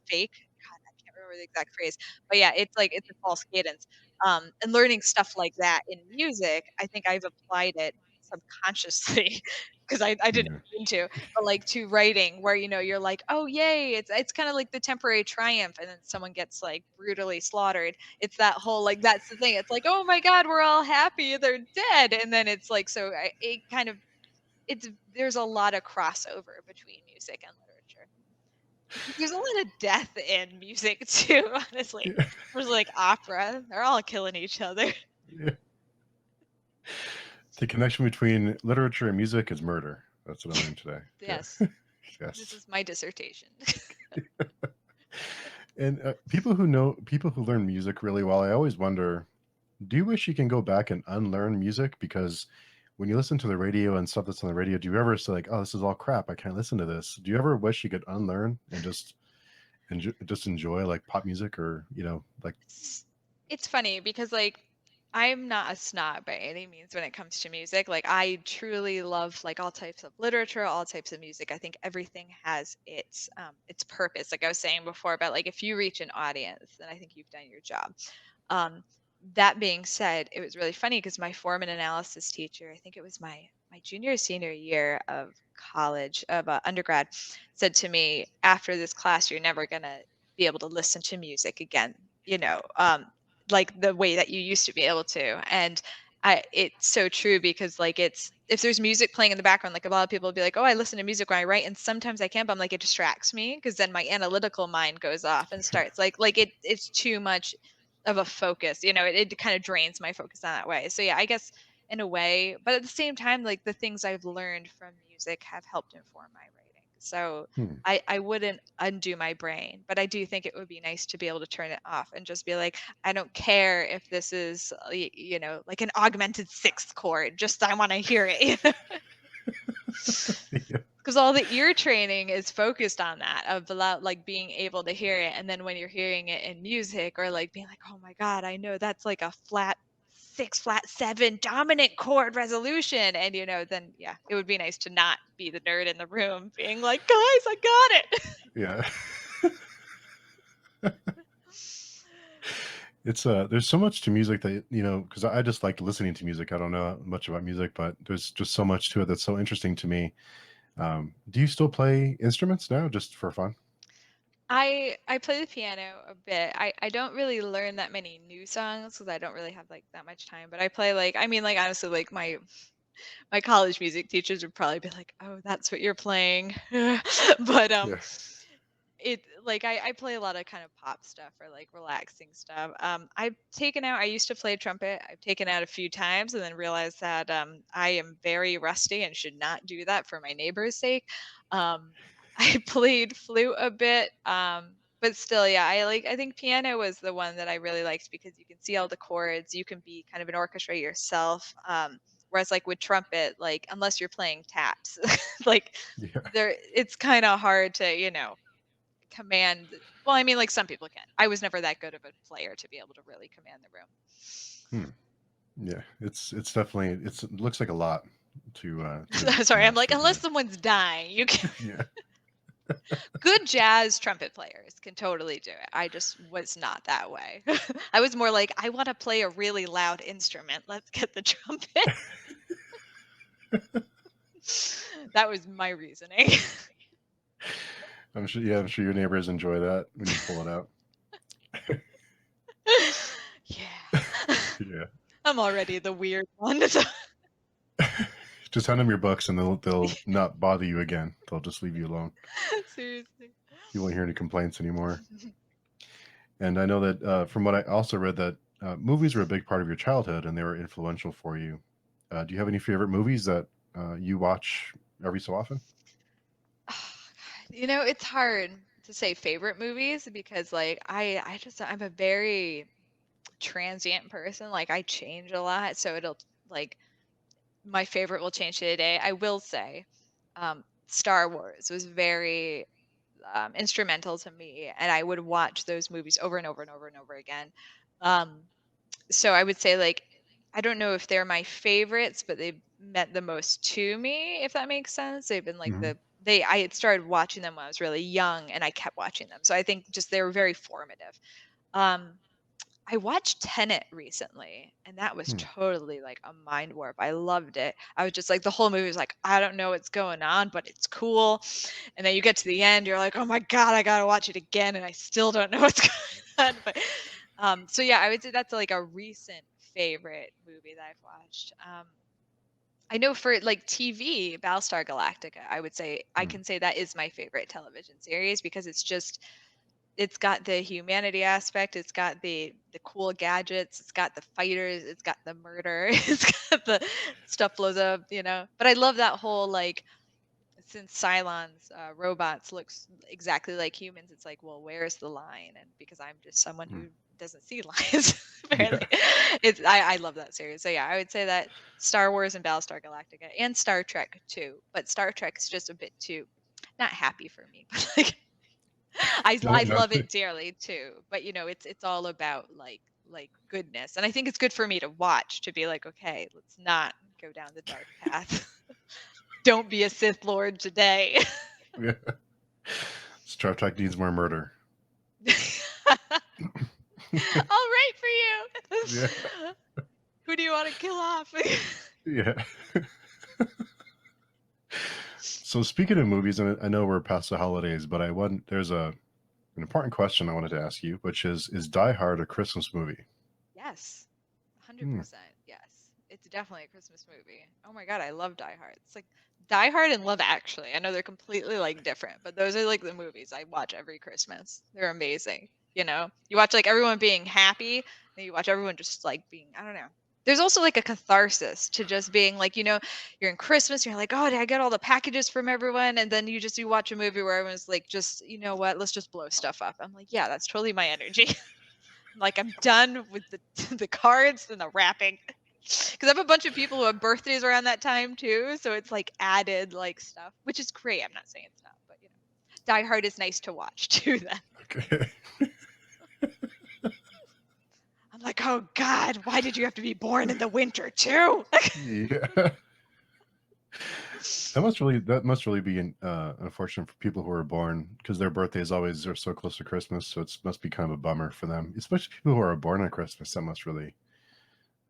fake. God, I can't remember the exact phrase, but yeah, it's a false cadence, and learning stuff like that in music, I think I've applied it subconsciously because I didn't Yeah. mean to, but, like, to writing where, you're like, "Oh, yay." It's kinda like the temporary triumph, and then someone gets, like, brutally slaughtered. It's that whole like, that's the thing. It's like, "Oh my god, we're all happy, they're dead." And then it's like so I it kind of it's there's a lot of crossover between music and literature. There's a lot of death in music too, honestly. Yeah. There's, like, opera. They're all killing each other. Yeah. The connection between literature and music is murder. That's what I learned today. Yes. Yeah. This Yes. is my dissertation. And people who learn music really well, I always wonder, do you wish you can go back and unlearn music? Because when you listen to the radio and stuff that's on the radio, do you ever say like, "Oh, this is all crap. I can't listen to this." Do you ever wish you could unlearn and just enjoy like pop music or like It's it's funny because, like, I'm not a snob by any means when it comes to music. Like, I truly love, like, all types of literature, all types of music. I think everything has its purpose. Like I was saying before about, like, if you reach an audience, then I think you've done your job. Um, that being said, it was really funny because my form and analysis teacher, I think it was my junior or senior year of college, of undergrad, said to me, "After this class, you're never gonna be able to listen to music again, like the way that you used to be able to." And it's so true because like it's if there's music playing in the background, like a lot of people will be like, "Oh, I listen to music when I write," and sometimes I can, but I'm like, it distracts me because then my analytical mind goes off and starts like it's too much of a focus, it kind of drains my focus on that way. So yeah, I guess in a way, but at the same time, like the things I've learned from music have helped inform my writing. So hmm, I wouldn't undo my brain, but I do think it would be nice to be able to turn it off and just be like, I don't care if this is, like an augmented sixth chord, just I want to hear it. yeah, Because all the ear training is focused on that of like being able to hear it, and then when you're hearing it in music or like being like, oh my god, I know that's like a flat six, flat seven dominant chord resolution, and then yeah, it would be nice to not be the nerd in the room being like, guys, I got it. yeah. It's there's so much to music that because I just like listening to music. I don't know much about music, but there's just so much to it that's so interesting to me. Do you still play instruments now, just for fun? I play the piano a bit. I don't really learn that many new songs because I don't really have like that much time. But I play like I mean like honestly like my college music teachers would probably be like, "Oh, that's what you're playing." But, Yeah, it like, I play a lot of kind of pop stuff or, like, relaxing stuff. I used to play trumpet. I've taken out a few times and then realized that, I am very rusty and should not do that for my neighbor's sake. Um, I played flute a bit, but still, yeah, I think piano was the one that I really liked because you can see all the chords, you can be kind of an orchestra yourself, whereas, like, with trumpet, like, unless you're playing taps, like, yeah. it's kinda hard to, command well, I mean, like, some people can. I was never that good of a player to be able to really command the room. Hmm. Yeah, it's definitely it looks like a lot to Sorry, I'm like, master. unless someone's dying, you can Yeah, good jazz trumpet players can totally do it. I just was not that way. I was more like, "I wanna play a really loud instrument. Let's get the trumpet." That was my reasoning. I'm sure. Yeah, I'm sure your neighbors enjoy that when you pull it out. Yeah. Yeah, I'm already the weird one, so just hand them your books and they'll not bother you again. They'll just leave you alone. seriously. You won't hear any complaints anymore. And I know that from what I also read that movies were a big part of your childhood and they were influential for you. Do you have any favorite movies that you watch every so often? Oh, God. It's hard to say favorite movies because like I'm a very transient person. Like I change a lot, so it'll like my favorite will change day to day. I will say, Star Wars was very instrumental to me, and I would watch those movies over and over and over and over again. Um, so I would say like I don't know if they're my favorites, but they've meant the most to me, if that makes sense. They've been like Hmm. I had started watching them when I was really young and I kept watching them. So I think just they were very formative. Um I watched Tenet recently, and that was Hmm. totally like a mind warp. I loved it. I was just like the whole movie was like, I don't know what's going on, but it's cool. And then you get to the end, you're like, oh my God, I gotta watch it again, and I still don't know what's going on. But so yeah, I would say that's like a recent favorite movie that I've watched. I know for like TV, Battlestar Galactica, I would say I Hmm. can say that is my favorite television series because it's got the humanity aspect, it's got the cool gadgets, it's got the fighters, it's got the murder, it's got the stuff blows up. But I love that whole like since Cylons robots looks exactly like humans, it's like, well, where's the line? And because I'm just someone Hmm. who doesn't see lines, Yeah. apparently, I love that series. So yeah, I would say that Star Wars and Battlestar Galactica and Star Trek too. But Star Trek's just a bit too not happy for me, but like No, I no. love it dearly too, but it's all about like goodness. And I think it's good for me to watch to be like, okay, let's not go down the dark path. Don't be a Sith Lord today. Yeah. Star Trek needs more murder. I'll write for Yeah. you. Who do you want to kill off? Yeah. So speaking of movies, and I know we're past the holidays, but there's an important question I wanted to ask you, which is Die Hard a Christmas movie? Yes. Hmm. 100%. Yes. It's definitely a Christmas movie. Oh my God, I love Die Hard. It's like Die Hard and Love Actually. I know they're completely like different, but those are like the movies I watch every Christmas. They're amazing. You watch like everyone being happy, then you watch everyone just like being, I don't know. There's also like a catharsis to just being like, you're in Christmas, you're like, oh, did I get all the packages from everyone? And then you watch a movie where everyone's like, just, you know what, let's just blow stuff up. I'm like, yeah, that's totally my energy. Like I'm done with the the cards and the wrapping. Because I have a bunch of people who have birthdays around that time too, so it's like added like stuff, which is great. I'm not saying it's not, but Die Hard is nice to watch too. Then Okay. I'm like, oh God, why did you have to be born in the winter too? Yeah. That must really be unfortunate for people who are born because their birthdays always are so close to Christmas. So it must be kind of a bummer for them, especially people who are born on Christmas. That must really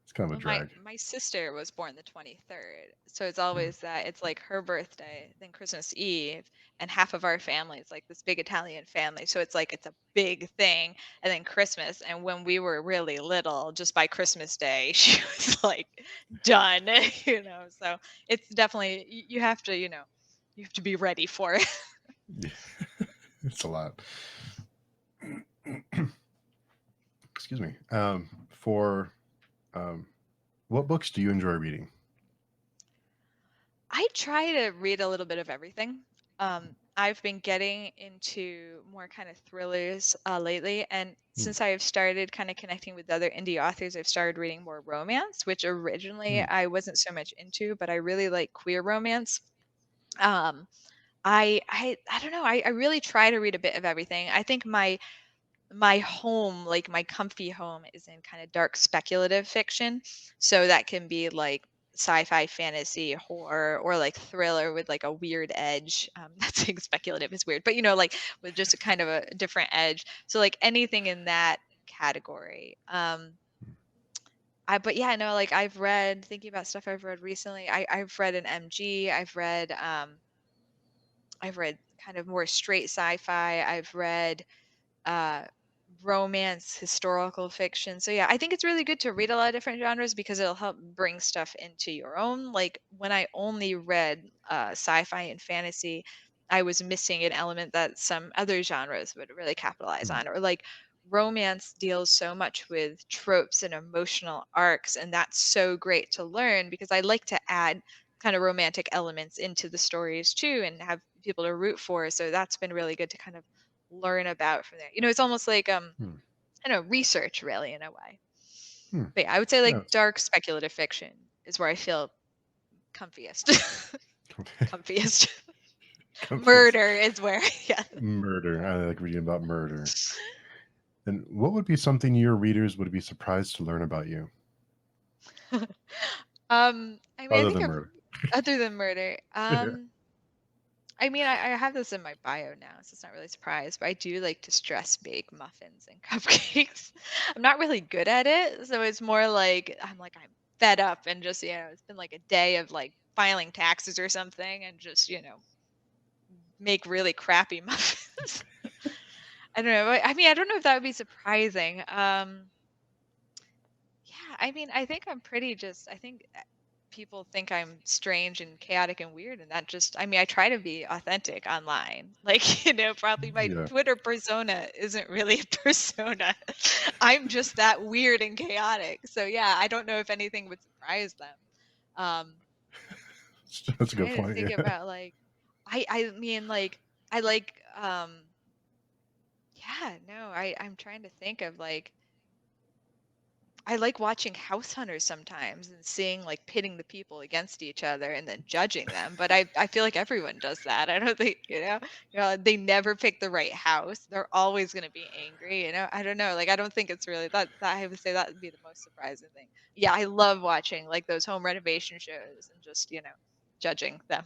it's kind of a Well, my drag. my sister was born the 23rd, so it's Mm. always that it's like her birthday, then Christmas Eve, and half of our family is like this big Italian family, so it's like it's a big thing, and then Christmas. And when we were really little, just by Christmas Day, she was like done, So it's definitely you have to, you have to be ready for it. Yeah, it's a lot. Excuse me. For um, what books do you enjoy reading? I try to read a little bit of everything. I've been getting into more kind of thrillers lately, and Hmm. since I've started kind of connecting with other indie authors, I've started reading more romance, which originally Hmm. I wasn't so much into, but I really like queer romance. Um, I don't know. I really try to read a bit of everything. I think my home, like my comfy home, is in kind of dark speculative fiction. So that can be like sci-fi, fantasy, horror, or like thriller with like a weird edge. Not saying speculative is weird, but like with just a kind of a different edge. So like anything in that category. But yeah, no, like I've read thinking about stuff I've read recently. I've read an MG. I've read kind of more straight sci-fi. I've read uh romance, historical fiction. So yeah, I think it's really good to read a lot of different genres because it'll help bring stuff into your own. Like when I only read sci-fi and fantasy, I was missing an element that some other genres would really capitalize Hmm. on. Or like romance deals so much with tropes and emotional arcs, and that's so great to learn because I like to add kind of romantic elements into the stories too and have people to root for. So that's been really good to kind of learn about from there. It's almost like Hmm. I don't know, research really in a way. Hmm. But yeah, I would say like Yes. dark speculative fiction is where I feel comfiest. Comfiest. Confused. Murder is where yeah. Murder. I like reading about murder. And what would be something your readers would be surprised to learn about you, I mean, I other think than I've murder? other than murder. Yeah. I mean, I have this in my bio now, so it's not really a surprise, but I do like to stress bake muffins and cupcakes. I'm not really good at it, so it's more like I'm fed up and just, it's been like a day of like filing taxes or something and just, make really crappy muffins. I don't know. I mean, I don't know if that would be surprising. Yeah, I mean, I think I'm pretty just I think people think I'm strange and chaotic and weird and that just I mean, I try to be authentic online. Like, probably my Yeah. Twitter persona isn't really a persona. I'm just that weird and chaotic. So yeah, I don't know if anything would surprise them. Um That's a good Trying to point. think Yeah. about like I mean like I like yeah, no, I'm trying to think of like I like watching House Hunters sometimes and seeing like pitting the people against each other and then judging them. But I feel like everyone does that. I don't think, they never pick the right house. They're always going to be angry. I don't know. Like, I don't think it's really that I would say that would be the most surprising thing. Yeah, I love watching like those home renovation shows and just, judging them.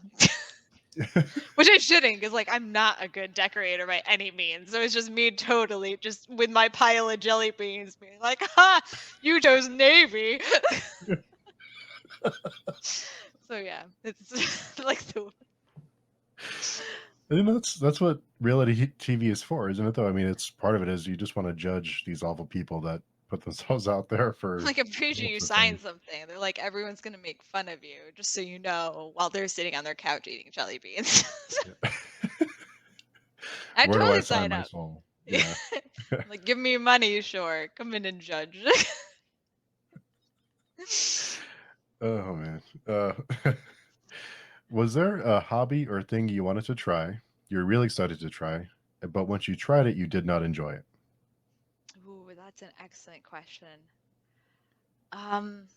Which I shouldn't, because like I'm not a good decorator by any means. So it's just me totally just with my pile of jelly beans being like, ha, you chose navy. So yeah, it's like the And that's what reality TV is for, isn't it? Though I mean, it's part of it is you just want to judge these awful people that put themselves out there for like I'm pretty sure you for signed fame. something. They're like everyone's gonna make fun of you, just so you know, while they're sitting on their couch eating jelly beans. Yeah. I'd Where do I totally sign sign my up. soul? Yeah. Like give me money, sure. Come in and judge. Oh man. Was there a hobby or thing you wanted to try? You're really excited to try, but once you tried it, you did not enjoy it. Ooh, that's an excellent question. Um,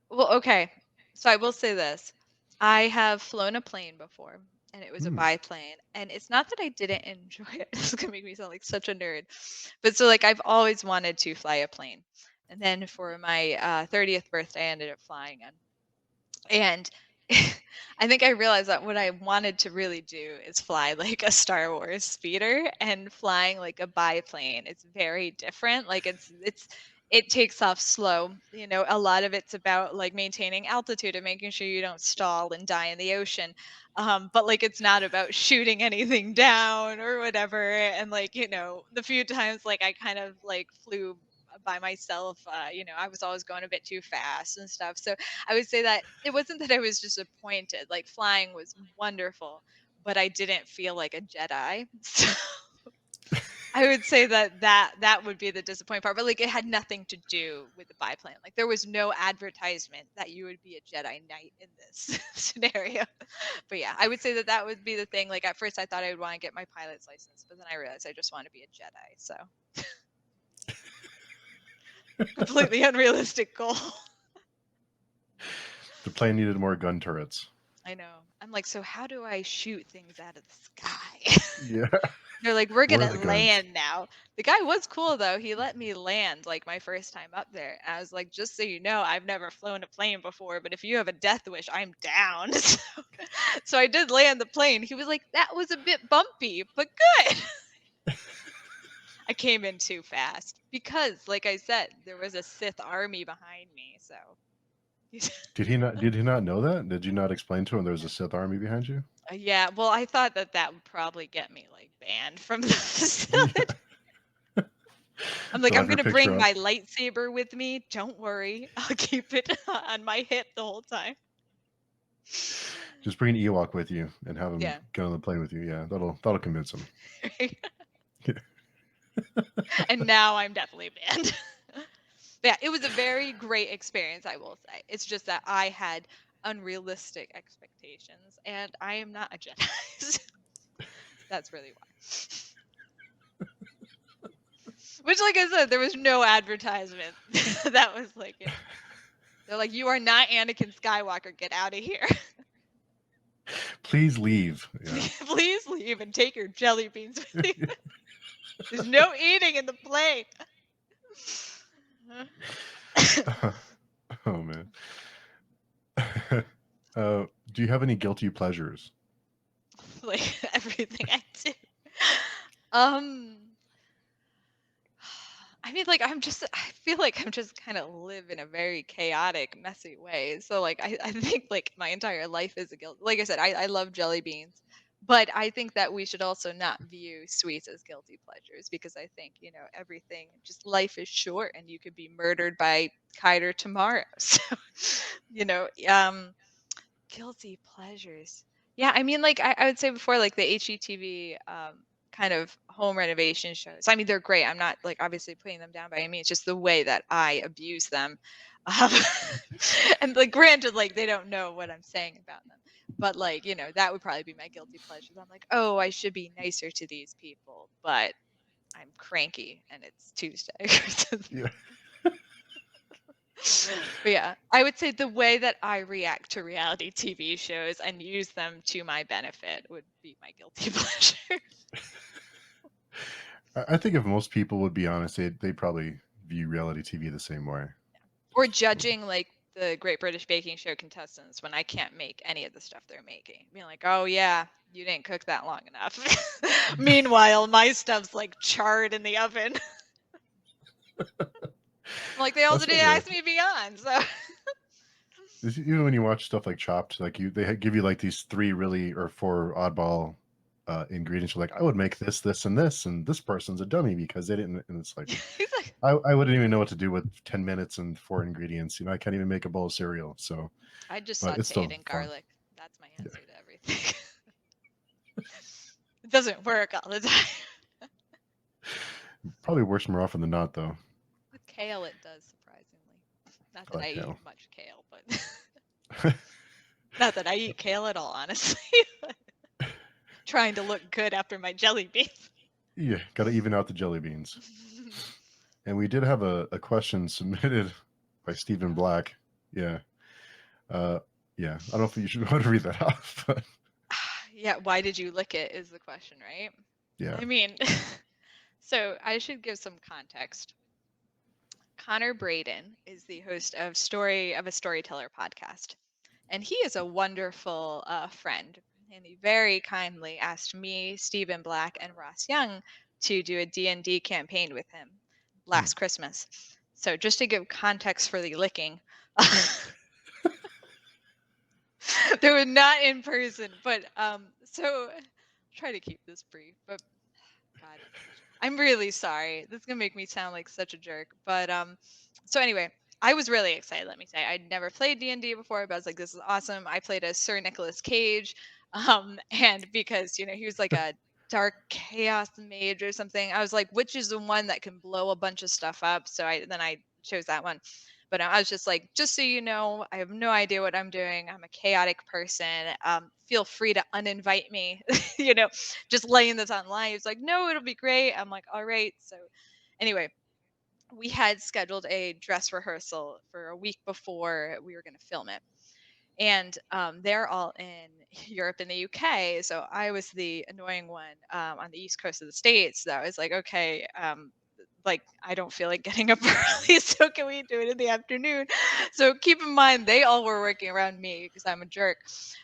Well, okay. So I will say this. I have flown a plane before, and it was a Hmm. biplane. And it's not that I didn't enjoy it. This is gonna make me sound like such a nerd. But so like I've always wanted to fly a plane. And then for my 30th birthday, I ended up flying one. And I think I realized that what I wanted to really do is fly like a Star Wars speeder and flying like a biplane. It's very different. Like it takes off slow. A lot of it's about like maintaining altitude and making sure you don't stall and die in the ocean. But like it's not about shooting anything down or whatever. And like, the few times like I kind of like flew by myself, I was always going a bit too fast and stuff. So I would say that it wasn't that I was disappointed. Like flying was wonderful, but I didn't feel like a Jedi. So I would say that would be the disappointing part. But like it had nothing to do with the biplane. Like there was no advertisement that you would be a Jedi Knight in this scenario. But yeah, I would say that would be the thing. Like at first I thought I would want to get my pilot's license, but then I realized I just want to be a Jedi. So completely unrealistic goal. The plane needed more gun turrets. I know. I'm like, so how do I shoot things out of the sky? Yeah. They're like, we're Where are gonna the guns? land now. The guy was cool though. He let me land like my first time up there. I was like, just so you know, I've never flown a plane before, but if you have a death wish, I'm down. So I did land the plane. He was like, that was a bit bumpy, but good. I came in too fast because, like I said, there was a Sith army behind me. So Did he not know that? Did you not explain to him there was a Sith army behind you? Yeah, well, I thought that would probably get me like banned from the facility. Yeah. I'm like, They'll I'm have your gonna bring picture up. my lightsaber with me. Don't worry, I'll keep it on my hip the whole time. Just bring an Ewok with you and have him Yeah. get on the plane with you. Yeah, that'll convince him. Right? And now I'm definitely banned. Yeah, it was a very great experience, I will say. It's just that I had unrealistic expectations, and I am not a Jedi. So that's really why. Which, like I said, there was no advertisement. That was like it. They're like, "You are not Anakin Skywalker. Get out of here. Please leave. Yeah. Please leave and take your jelly beans with you. There's no eating in the plane." Oh man. Do you have any guilty pleasures? Like everything I do. Um, I mean, like I feel like I'm just kind of live in a very chaotic, messy way. So like I think like my entire life is a guilt. Like I said, I love jelly beans. But I think that we should also not view sweets as guilty pleasures because I think, everything just life is short and you could be murdered by Kiter tomorrow. So, you know, um guilty pleasures. Yeah, I mean, like I would say before, like the HGTV kind of home renovation shows. I mean, they're great. I'm not like obviously putting them down by any means. Just the way that I abuse them, um, and like granted, like they don't know what I'm saying about them, but like that would probably be my guilty pleasures. I'm like, oh, I should be nicer to these people, but I'm cranky and it's Tuesday. Yeah. But yeah, I would say the way that I react to reality TV shows and use them to my benefit would be my guilty pleasure. I think if most people would be honest, they probably view reality TV the same way. Or judging like the Great British Baking Show contestants when I can't make any of the stuff they're making. Being like, oh yeah, you didn't cook that long enough. Meanwhile, my stuff's like charred in the oven. I'm like, they also That's didn't okay. ask me to be on, so Even when you watch stuff like Chopped, like give you like these three really or four oddball ingredients. You're like, I would make this, this, and this person's a dummy because they didn't. And it's like, he's like, I wouldn't even know what to do with 10 minutes and four ingredients. I can't even make a bowl of cereal. So, I just but it's saute it still in fun. garlic. That's my Yeah. answer to everything. It doesn't work all the time. Probably works more often than not, though. With kale, it does, surprisingly. Not I that I like eat kale. much kale, but not that I eat kale at all, honestly. Trying to look good after my jelly beans. Yeah, got to even out the jelly beans. And we did have a question submitted by Stephen Black. Yeah. Uh, yeah. I don't know if you should want to read that off, but Yeah, why did you lick it is the question, right? yeah. I mean, so I should give some context. Connor Braden is the host of a Storyteller podcast, and he is a wonderful friend. And he very kindly asked me, Stephen Black, and Ross Young to do a D&D campaign with him Hmm. last Christmas. So just to give context for the licking, they were not in person, but so try to keep this brief. But God, I'm really sorry. This is gonna make me sound like such a jerk. But so anyway, I was really excited. Let me say, I'd never played D&D before, but I was like, this is awesome. I played as Sir Nicholas Cage, and because he was like a dark chaos mage or something, I was like, which is the one that can blow a bunch of stuff up? So I chose that one. But I was just like, just so you know, I have no idea what I'm doing. I'm a chaotic person. Feel free to uninvite me. you know, just laying this on live. He's like, no, it'll be great. I'm like, all right. So anyway, we had scheduled a dress rehearsal for a week before we were going to film it. And they're all in Europe and the UK. So I was the annoying one on the East Coast of the States that was like, okay, like I don't feel like getting up early, so can we do it in the afternoon? So keep in mind they all were working around me because I'm a jerk.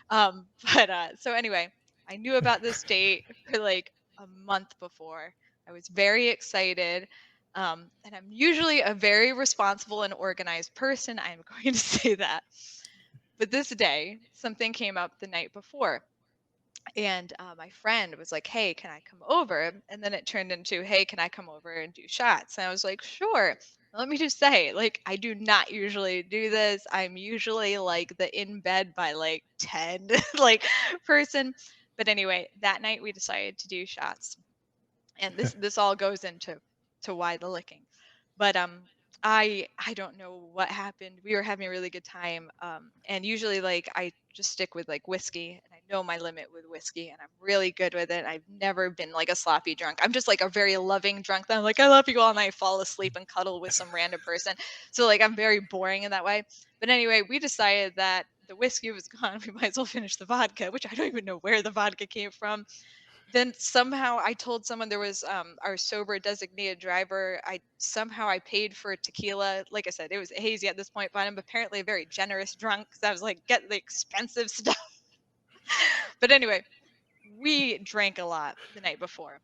But so anyway, I knew about this date for like a month before. I was very excited. And I'm usually a very responsible and organized person. I'm going to say that. But this day, something came up the night before. And my friend was like, hey, can I come over? And then it turned into, hey, can I come over and do shots? And I was like, sure. Let me just say, like, I do not usually do this. I'm usually like the in bed by like 10, like person. But anyway, that night we decided to do shots. And this all goes into to why the licking. But I don't know what happened. We were having a really good time. And usually like I just stick with like whiskey, and I know my limit with whiskey, and I'm really good with it. I've never been like a sloppy drunk. I'm just like a very loving drunk that I'm like, I love you all night, fall asleep and cuddle with some random person. So like I'm very boring in that way. But anyway, we decided that the whiskey was gone. We might as well finish the vodka, which I don't even know where the vodka came from. Then somehow I told someone there was our sober designated driver. I paid for tequila. Like I said, it was hazy at this point, but I'm apparently a very generous drunk because I was like, get the expensive stuff. But anyway, we drank a lot the night before.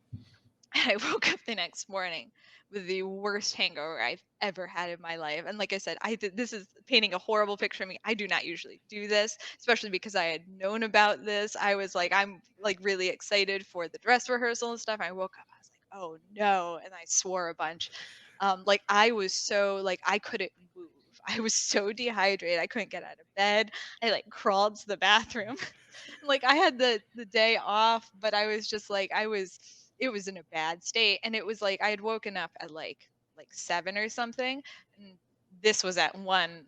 I woke up the next morning with the worst hangover I've ever had in my life. And like I said, this is painting a horrible picture of me. I do not usually do this, especially because I had known about this. I was like, I'm like really excited for the dress rehearsal and stuff. I woke up, I was like, oh no, and I swore a bunch. Like I was so like I couldn't move. I was so dehydrated. I couldn't get out of bed. I like crawled to the bathroom. Like I had the day off, but I was just like it was in a bad state, and it was like I had woken up at like 7 or something, and this was at 1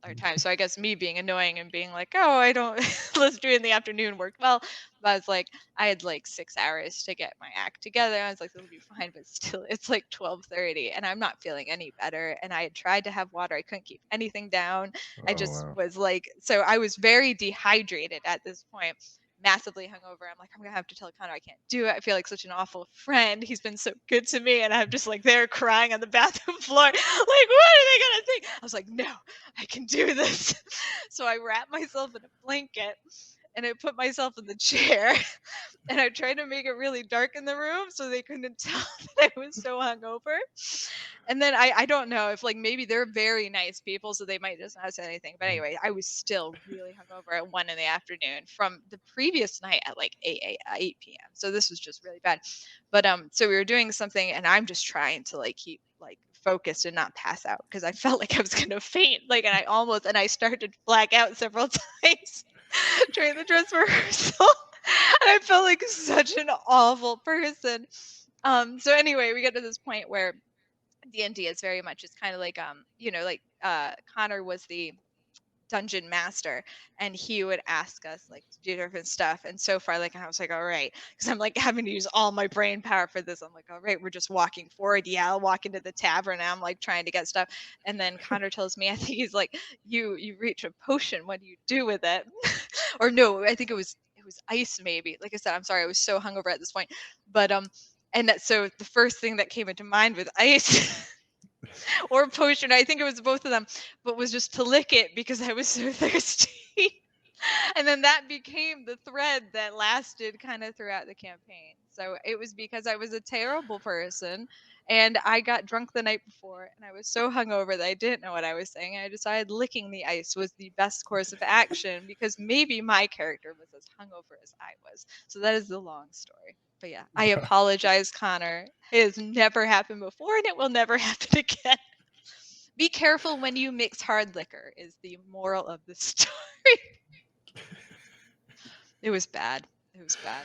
our time. So I guess me being annoying and being like, "Oh, I don't let's do it in the afternoon," worked well. But I was like I had like 6 hours to get my act together. I was like, "It'll be fine," but still it's like 12:30 and I'm not feeling any better, and I had tried to have water. I couldn't keep anything down. I Oh just wow. was like so I was very dehydrated at this point, massively hungover. I'm like, I'm gonna have to tell Connor I can't do it. I feel like such an awful friend. He's been so good to me, and I'm just like there crying on the bathroom floor. Like, what are they gonna think? I was like, no, I can do this. So I wrapped myself in a blanket and I put myself in the chair and I tried to make it really dark in the room so they couldn't tell that I was so hungover. And then I don't know if like maybe they're very nice people, so they might just not say anything. But anyway, I was still really hungover at 1 in the afternoon from the previous night at like 8 p.m. So this was just really bad. But so we were doing something, and I'm just trying to like keep like focused and not pass out because I felt like I was gonna faint. Like, and I started to black out several times during the dress rehearsal. And I felt like such an awful person. So anyway, we get to this point where D&D is very much it's kind of like like Connor was the dungeon master, and he would ask us like to do different stuff. And so far like I was like, all right, because I'm like having to use all my brain power for this. I'm like, all right, we're just walking forward. Yeah, I'll walk into the tavern and I'm like trying to get stuff. And then Connor tells me, I think he's like, you reach a potion, what do you do with it? Or no, I think it was ice maybe. Like I said, I'm sorry, I was so hungover at this point. But so the first thing that came into mind with ice or potion, I think it was both of them, but was just to lick it because I was so thirsty. And then that became the thread that lasted kind of throughout the campaign. So it was because I was a terrible person and I got drunk the night before and I was so hungover that I didn't know what I was saying. I decided licking the ice was the best course of action because maybe my character was as hungover as I was. So that is the long story. But yeah, I apologize, Connor. It has never happened before and it will never happen again. Be careful when you mix hard liquor, is the moral of the story. It was bad. It was bad.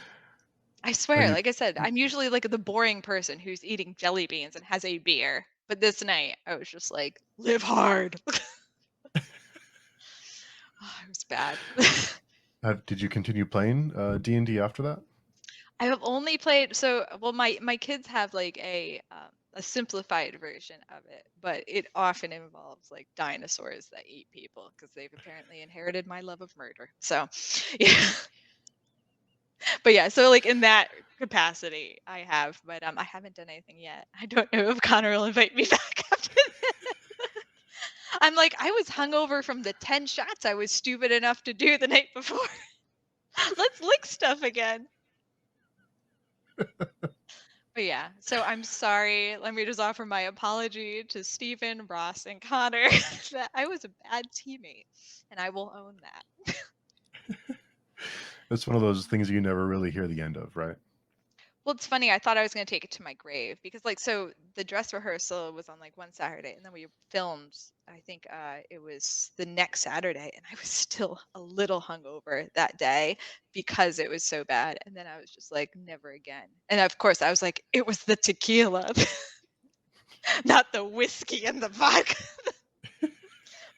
I Are swear, you like I said, I'm usually like the boring person who's eating jelly beans and has a beer. But this night, I was just like, live hard. Oh, it was bad. did you continue playing D&D after that? I have only played well my kids have like a simplified version of it, but it often involves like dinosaurs that eat people because they've apparently inherited my love of murder. So, yeah. But yeah, so like in that capacity, I have, but I haven't done anything yet. I don't know if Connor will invite me back after this. I'm like, I was hungover from the 10 shots I was stupid enough to do the night before. Let's lick stuff again. But yeah, so I'm sorry. Let me just offer my apology to Stephen, Ross, and Connor that I was a bad teammate, and I will own that. It's one of those things you never really hear the end of, right? Well, it's funny. I thought I was going to take it to my grave because, like, so the dress rehearsal was on like one Saturday, and then we filmed. I think it was the next Saturday, and I was still a little hungover that day because it was so bad. And then I was just like, never again. And of course, I was like, it was the tequila, not the whiskey and the vodka.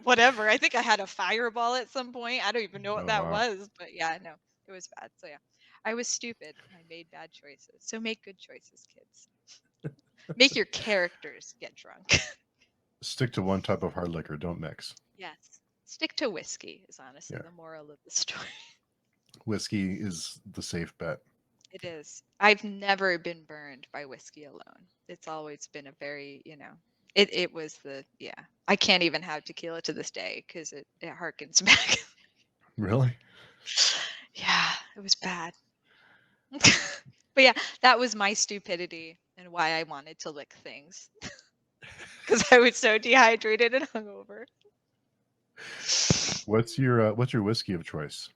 Whatever. I think I had a fireball at some point. I don't even know what Oh that wow. was, but yeah, no, it was bad. So yeah, I was stupid and I made bad choices. So make good choices, kids. Make your characters get drunk. Stick to one type of hard liquor. Don't mix. Yes. Stick to whiskey is honestly Yeah, the moral of the story. whiskey is the safe bet. It is. I've never been burned by whiskey alone. It's always been a very, it was yeah. I can't even have tequila to this day because it harkens back. Really? Yeah, it was bad. But yeah, that was my stupidity and why I wanted to lick things because I was so dehydrated and hungover. What's your whiskey of choice?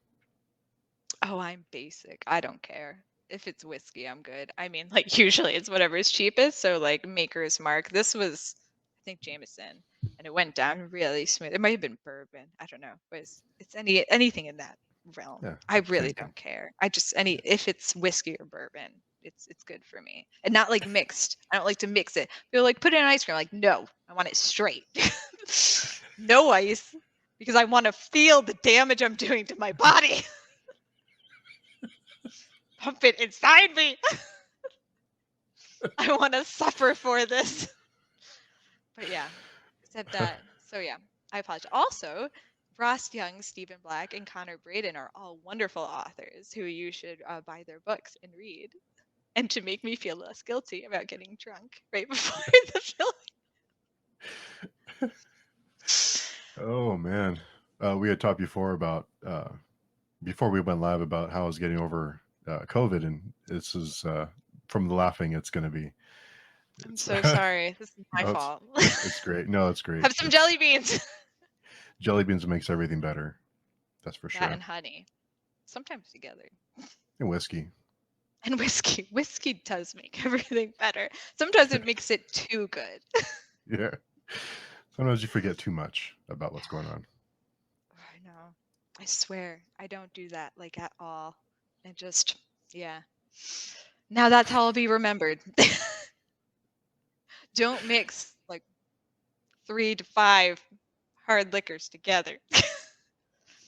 Oh, I'm basic. I don't care. If it's whiskey, I'm good. I mean, like usually it's whatever's cheapest. So like Maker's Mark. This was, I think Jameson, and it went down really smooth. It might have been bourbon. I don't know. But it's anything in that realm. Yeah, I really same thing. don't care. I just if it's whiskey or bourbon, it's good for me. And not like mixed. I don't like to mix it. People like put it in ice cream. Like, no, I want it straight. No ice. Because I want to feel the damage I'm doing to my body. Pump it inside me. I want to suffer for this. But yeah, except that. So yeah, I apologize. Also, Ross Young, Stephen Black, and Connor Braden are all wonderful authors who you should buy their books and read. And to make me feel less guilty about getting drunk right before the film. Oh man, we had talked before about before we went live about how I was getting over COVID, and this is from the laughing. It's going to be. I'm It's so sorry. This is my no, fault. it's great. No, it's great. Have some It's jelly beans. Jellybeans makes everything better. That's for That sure. and honey, sometimes together. And whiskey. And whiskey. Whiskey does make everything better. Sometimes it makes it too good. Yeah. Sometimes you forget too much about what's going on. I know. I swear I don't do that like at all. And just, yeah. Now that's how I'll be remembered. Don't mix like 3 to 5 hard liquors together.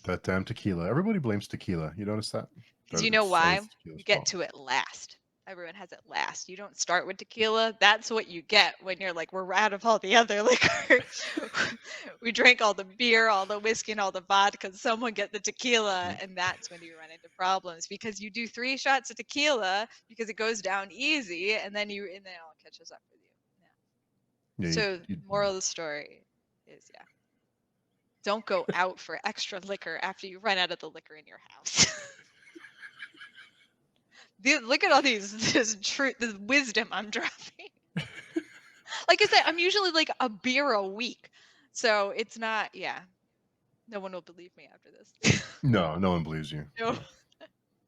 That damn tequila. Everybody blames tequila. You notice that? Because you know It's why? always You tequila's get fault. to it last. Everyone has it last. You don't start with tequila. That's what you get when you're like, we're out of all the other liquor. We drank all the beer, all the whiskey, and all the vodka. Someone get the tequila, and that's when you run into problems because you do 3 shots of tequila because it goes down easy, and then it all catches up with you. Yeah. Yeah, So, moral of the story is, yeah, don't go out for extra liquor after you run out of the liquor in your house. Look at all this wisdom I'm dropping. Like I said, I'm usually like a beer a week. So it's not, yeah. No one will believe me after this. no one believes you. No.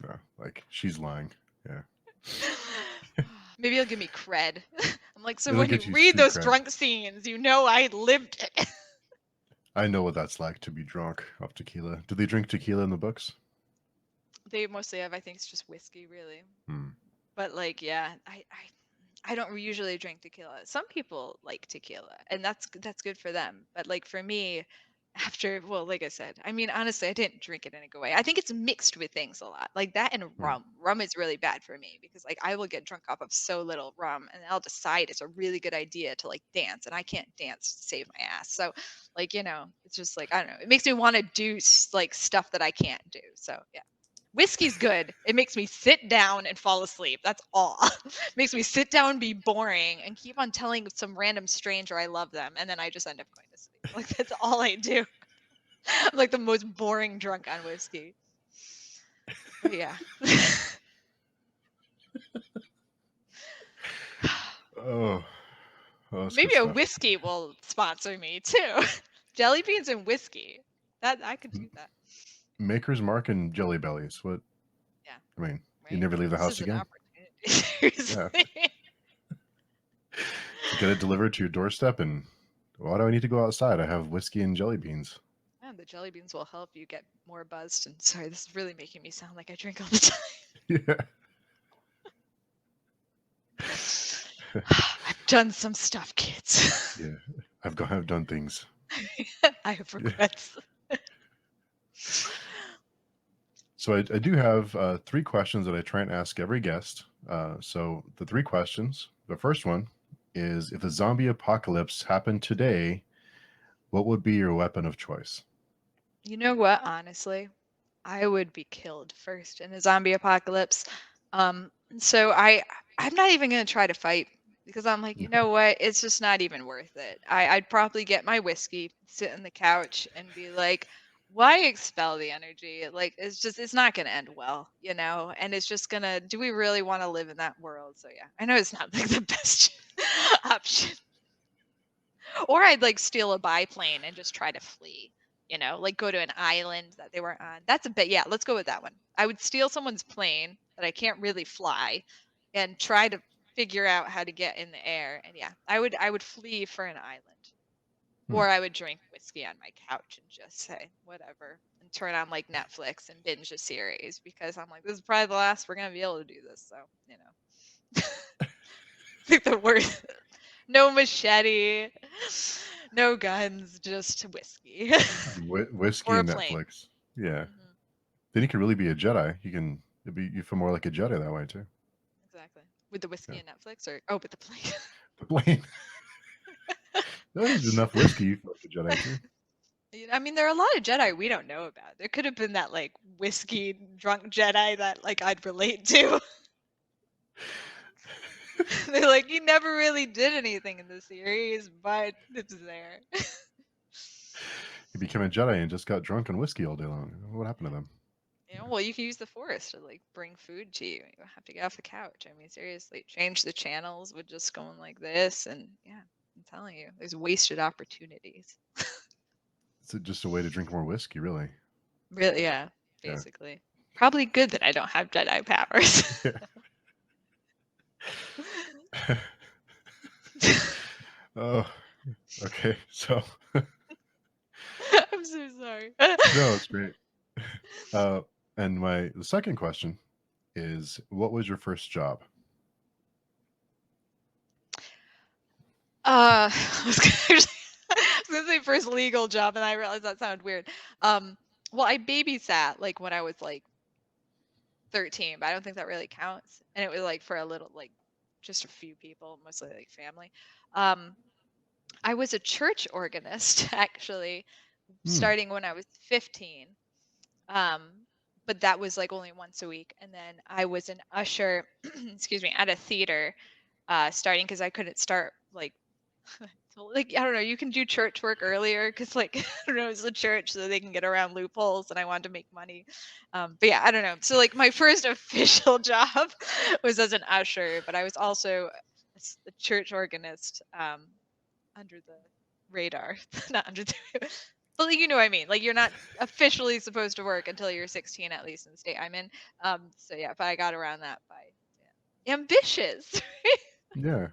No, like she's lying. Yeah. Maybe it'll give me cred. I'm like, so It'll when you get you read street those cred. drunk scenes, you know I lived it. I know what that's like to be drunk off tequila. Do they drink tequila in the books? They mostly have, I think it's just whiskey, really. Hmm. But like, yeah, I don't usually drink tequila. Some people like tequila, and that's good for them. But like for me, well, like I said, I mean, honestly, I didn't drink it in a good way. I think it's mixed with things a lot, like that and Hmm. rum. Rum is really bad for me because like I will get drunk off of so little rum, and I'll decide it's a really good idea to like dance, and I can't dance to save my ass. So, like it's just like I don't know. It makes me want to do like stuff that I can't do. So yeah. Whiskey's good. It makes me sit down and fall asleep. That's all. Makes me sit down, be boring, and keep on telling some random stranger I love them, and then I just end up going to sleep. Like that's all I do. I'm like the most boring drunk on whiskey. But yeah. Oh, that's good Maybe a stuff. whiskey will sponsor me too. Jelly beans and whiskey. That I could do that. Maker's Mark and Jelly Bellies. What? Yeah. I mean, you Right. never leave the This house is an again. opportunity. Seriously. Yeah. So get it delivered to your doorstep, and why do I need to go outside? I have whiskey and jelly beans. Yeah, the jelly beans will help you get more buzzed. And sorry, this is really making me sound like I drink all the time. Yeah. I've done some stuff, kids. Yeah. I've done things. I have Yeah. regrets. So I do have 3 questions that I try and ask every guest. So the 3 questions. The first one is, if a zombie apocalypse happened today, what would be your weapon of choice? You know what? Honestly, I would be killed first in a zombie apocalypse. Um, so I'm not even gonna try to fight because I'm like, you know what? It's just not even worth it. I'd probably get my whiskey, sit on the couch, and be like, why expel the energy? Like it's not gonna end well, you know? And it's just gonna, do we really want to live in that world? So yeah, I know it's not like the best option. Or I'd like steal a biplane and just try to flee, you know, like go to an island that they weren't on. That's a bit, yeah, let's go with that one. I would steal someone's plane that I can't really fly and try to figure out how to get in the air. And yeah, I would flee for an island. Hmm. Or I would drink whiskey on my couch and just say whatever and turn on like Netflix and binge a series because I'm like, this is probably the last we're gonna be able to do this. So, you know. I think the worst. No machete, no guns, just whiskey Whiskey or a and plane. Netflix. Yeah. Hmm. Then you can really be a Jedi. You feel more like a Jedi that way too. Exactly. With the whiskey Yeah. and Netflix, or with the plane. The plane. There's enough whiskey. You feel like a Jedi too. I mean, there are a lot of Jedi we don't know about. There could have been that like whiskey drunk Jedi that like I'd relate to. They're like, you never really did anything in the series, but it's there. You became a Jedi and just got drunk on whiskey all day long. What happened to them? You know, well, you can use the Force to like bring food to you. You don't have to get off the couch. I mean, seriously, change the channels with just going like this, and yeah, I'm telling you, there's wasted opportunities. It's just a way to drink more whiskey, really. Really, yeah, Yeah. basically. Probably good that I don't have Jedi powers. Yeah. Oh, okay. So I'm so sorry. no, it's great. And the second question is, what was your first job? I was gonna say first legal job, and I realized that sounded weird. Well, I babysat like when I was like 13, but I don't think that really counts. And it was like for a little, like just a few people, mostly like family. Um, I was a church organist actually, Hmm. starting when I was 15. Um, but that was like only once a week. And then I was an usher, excuse me, at a theater, starting because I couldn't start like so, like, I don't know, you can do church work earlier because, like, I don't know, it's a church so they can get around loopholes, and I wanted to make money. But yeah, I don't know. So, like, my first official job was as an usher, but I was also a church organist under the radar, not under the. But like, you know what I mean? Like, you're not officially supposed to work until you're 16, at least in the state I'm in. So yeah, but I got around that by ambitious. Yeah.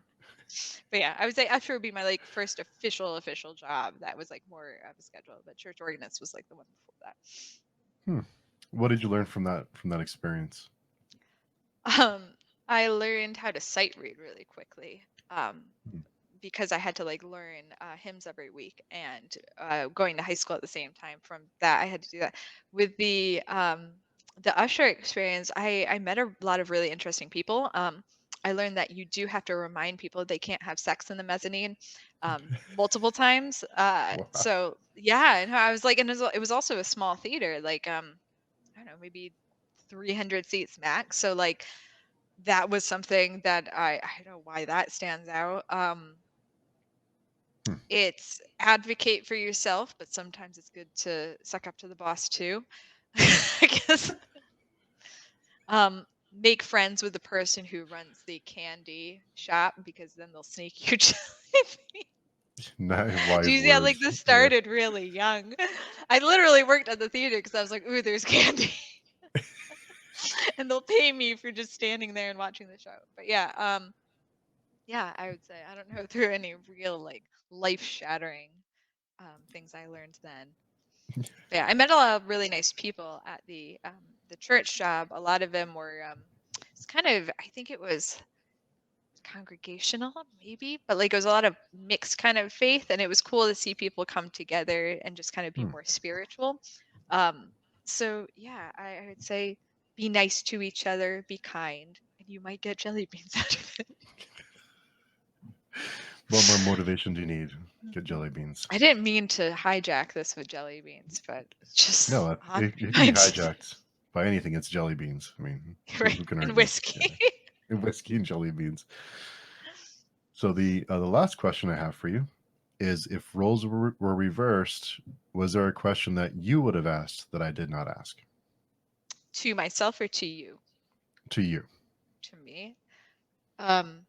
But yeah, I would say usher would be my like first official job. That was like more of a schedule, but church organist was like the one before that. Hmm. What did you learn from that experience? Um, I learned how to sight read really quickly. Hmm. Because I had to like learn hymns every week, and going to high school at the same time. From that, I had to do that. With the usher experience, I met a lot of really interesting people. I learned that you do have to remind people they can't have sex in the mezzanine multiple times. Wow. So yeah, and I was like, and it was also a small theater, like I don't know, maybe 300 seats max. So like that was something that I don't know why that stands out. Hmm. It's advocate for yourself, but sometimes it's good to suck up to the boss too. I guess. Make friends with the person who runs the candy shop because then they'll sneak you jelly. Wise Geez, yeah, like words. this Yeah. started really young. I literally worked at the theater because I was like, ooh, there's candy. and they'll pay me for just standing there and watching the show. But yeah, yeah, I would say I don't know through any real like life-shattering things I learned then. But yeah, I met a lot of really nice people at the church job. A lot of them were it's kind of, I think it was congregational maybe, but like it was a lot of mixed kind of faith, and it was cool to see people come together and just kind of be Hmm. more spiritual. um so yeah, I would say be nice to each other, be kind, and you might get jelly beans out of it. What more motivation do you need? Get jelly beans. I didn't mean to hijack this with jelly beans, but it's just No, on it can my be mind. hijacked by anything. It's jelly beans. I mean, Right, who can and argue? whiskey. Yeah, and whiskey and jelly beans. So the last question I have for you is: if roles were reversed, was there a question that you would have asked that I did not ask? To myself or to you? To you. To me. um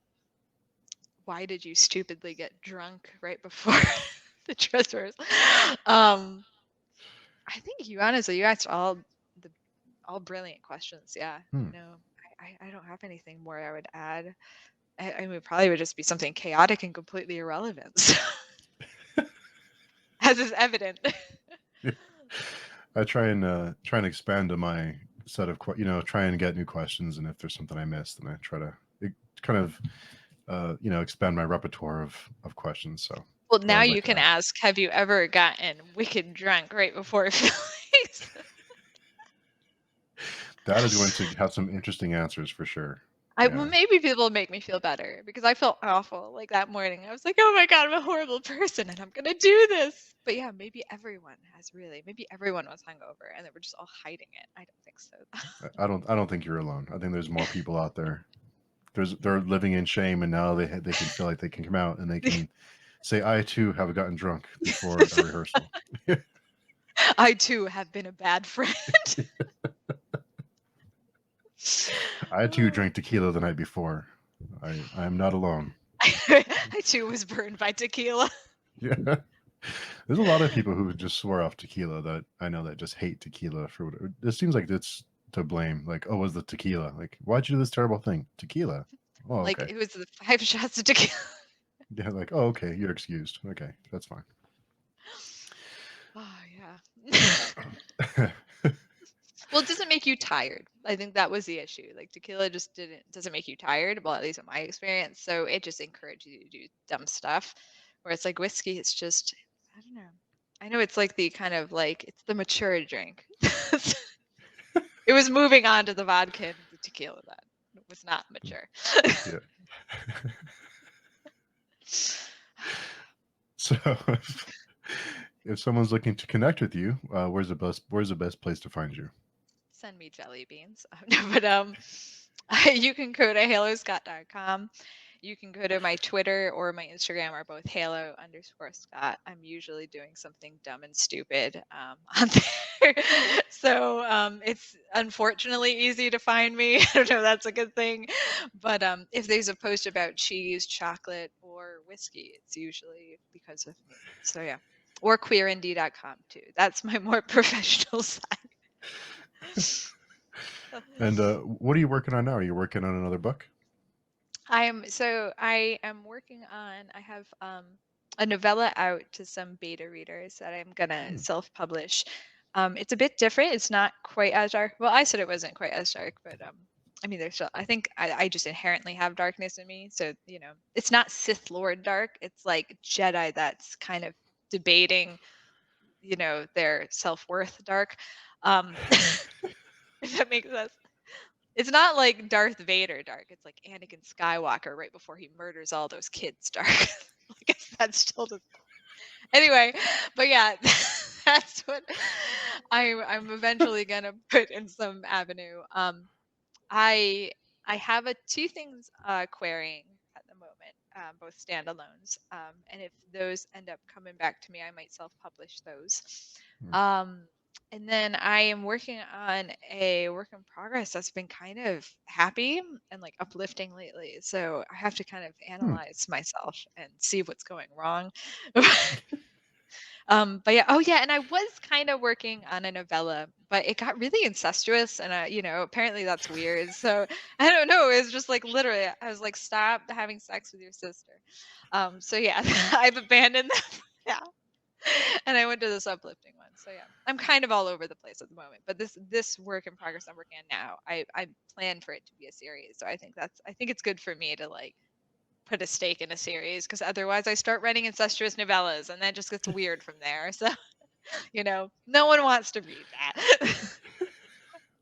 why did you stupidly get drunk right before the dressers? Um, I think you honestly, you asked the all brilliant questions. Yeah, Hmm. no, I don't have anything more I would add. I mean, it probably would just be something chaotic and completely irrelevant, so, as is evident. I try and expand on my set of try and get new questions, and if there's something I missed, then I try to kind of expand my repertoire of questions. So Well, I now always you like to can ask. ask, have you ever gotten wicked drunk right before Phillies? That is going to have some interesting answers for sure. Well, Yeah. maybe people make me feel better because I felt awful like that morning. I was like, "Oh my god, I'm a horrible person and I'm gonna do this." But yeah, maybe everyone was hungover and they were just all hiding it. I don't think so. I don't think you're alone. I think there's more people out there. They're living in shame, and now they can feel like they can come out and they can say, "I too have gotten drunk before a rehearsal. I too have been a bad friend. I too drank tequila the night before. I am not alone." I too was burned by tequila. Yeah. There's a lot of people who just swear off tequila that I know that just hate tequila for whatever. It seems like it's to blame. Like, oh, it was the tequila? Like, why'd you do this terrible thing? Tequila. Oh, Like okay. it was the 5 shots of tequila. Yeah, like, oh, okay, you're excused. Okay, that's fine. Oh yeah. Well, it doesn't make you tired. I think that was the issue. Like tequila just doesn't make you tired. Well, at least in my experience. So it just encourages you to do dumb stuff. Where it's like whiskey, it's just, I don't know. I know it's like the kind of like it's the mature drink. It was moving on to the vodka and the tequila that was not mature. Yeah. So, if someone's looking to connect with you, where's the best place to find you? Send me jelly beans. No, but you can go to haloscot.com. You can go to my Twitter or my Instagram are both halo_Scot. I'm usually doing something dumb and stupid on there. So it's unfortunately easy to find me. I don't know if that's a good thing. But if there's a post about cheese, chocolate, or whiskey, it's usually because of me. So yeah. Or queerindy.com too. That's my more professional side. And what are you working on now? Are you working on another book? I am working on, I have a novella out to some beta readers that I'm gonna Hmm. self-publish. It's a bit different. It's not quite as dark. Well, I said it wasn't quite as dark, but I mean there's still, I think I just inherently have darkness in me. So, it's not Sith Lord dark. It's like Jedi that's kind of debating, their self-worth dark. Um if that makes sense. It's not like Darth Vader dark. It's like Anakin Skywalker right before he murders all those kids dark. I guess that's still the anyway. But yeah, that's what I'm eventually gonna put in some avenue. I I have two things querying at the moment, both standalones. And if those end up coming back to me, I might self-publish those. Hmm. Um, and then I am working on a work in progress that's been kind of happy and like uplifting lately. So I have to kind of Hmm. analyze myself and see what's going wrong. But yeah, oh yeah, and I was kind of working on a novella, but it got really incestuous, and apparently that's weird. So I don't know. It was just like literally, I was like, stop having sex with your sister. So yeah, I've abandoned that for now, and I went to this uplifting one. So yeah, I'm kind of all over the place at the moment. But this work in progress I'm working on now, I plan for it to be a series. So I think it's good for me to like put a stake in a series because otherwise I start writing incestuous novellas and that just gets weird from there. So, no one wants to read that.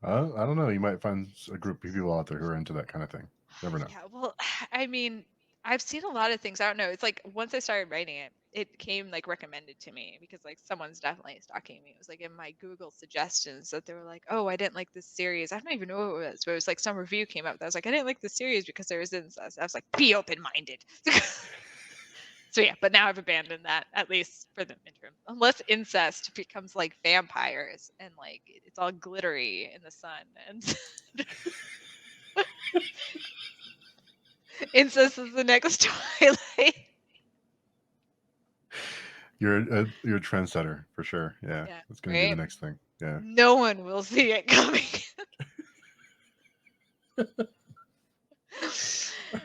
I don't know. You might find a group of people out there who are into that kind of thing. Never know. Yeah, well, I mean, I've seen a lot of things. I don't know. It's like once I started writing it, it came like recommended to me because like someone's definitely stalking me. It was like in my Google suggestions that they were like, "Oh, I didn't like this series." I don't even know what it was, but it was like some review came up that was like, "I didn't like the series because there was incest." I was like, "Be open-minded." So yeah, but now I've abandoned that at least for the interim. Unless incest becomes like vampires and like it's all glittery in the sun and incest is the next Twilight. You're a trendsetter for sure. Yeah, Yeah, it's going to be the right. next thing. Yeah. No one will see it coming.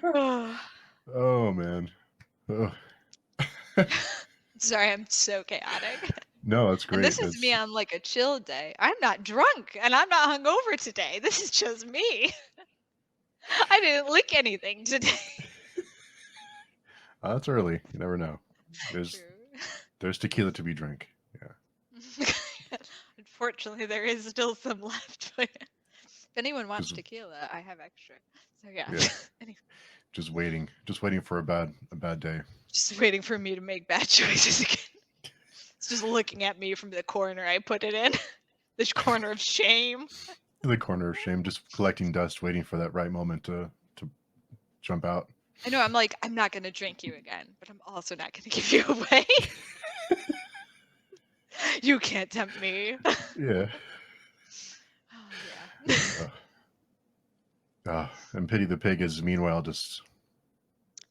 Oh, Oh man. Oh. sorry, I'm so chaotic. No, that's And great. this is me That's on like a chill day. I'm not drunk and I'm not hungover today. This is just me. I didn't lick anything today. that's early. You never know. True. There's tequila to be drank. Yeah. Unfortunately, there is still some left. But if anyone wants Just tequila, I have extra. So yeah. yeah. Anyway, Just waiting for a bad day. just waiting for me to make bad choices again. It's just looking at me from the corner I put it in. This corner of shame. In the corner of shame, just collecting dust, waiting for that right moment to jump out. I know. I'm like, I'm not gonna drink you again, but I'm also not gonna give you away. You can't tempt me. Yeah. Oh yeah. And Pity the Pig is meanwhile just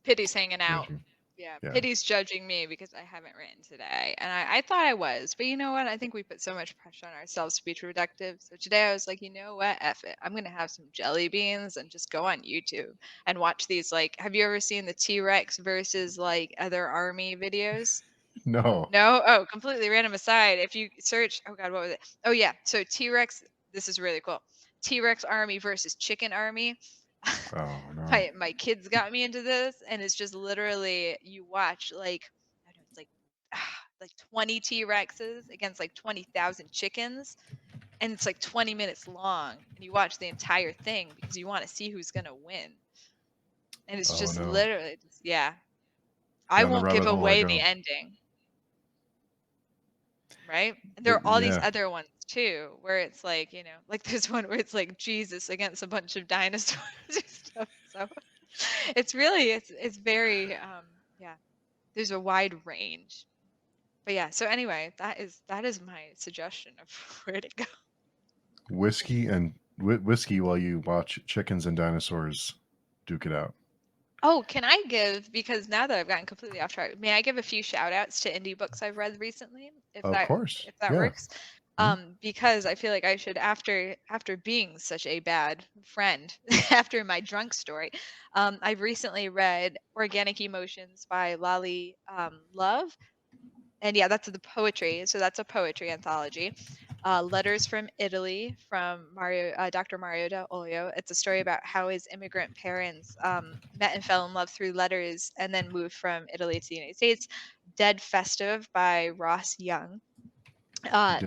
Pity's hanging out. judging. Yeah, Yeah. Pity's judging me because I haven't written today. And I thought I was, but you know what? I think we put so much pressure on ourselves to be productive. So today I was like, you know what? F it. I'm going to have some jelly beans and just go on YouTube and watch these. Like, have you ever seen the T-Rex versus like other army videos? No. No? Oh, completely random aside. If you search, oh God, what was it? Oh yeah. So T-Rex, this is really cool. T-Rex army versus chicken army. Oh no. My kids got me into this, and it's just literally you watch like I don't know, it's like like 20 T-Rexes against like 20,000 chickens, and it's like 20 minutes long, and you watch the entire thing because you want to see who's gonna win, and it's Oh just no. literally just, yeah. I Down the won't give rabbit hole I away the go. ending, right? And there But are all these yeah. other ones too, where it's like like this one where it's like Jesus against a bunch of dinosaurs and stuff. So it's very yeah, there's a wide range. But yeah, so anyway, that is my suggestion of where to go. Whiskey while you watch chickens and dinosaurs duke it out. Oh, can I give, because now that I've gotten completely off track, may I give a few shout outs to indie books I've read recently, if Of course. that Yeah. works? Hmm? Because I feel like I should, after being such a bad friend after my drunk story, I've recently read Organic Emotions by Lali Love. And yeah, that's the poetry. So that's a poetry anthology. Letters from Italy from Dr. Mario Del Olio. It's a story about how his immigrant parents met and fell in love through letters and then moved from Italy to the United States. Dead Festive by Ross Young,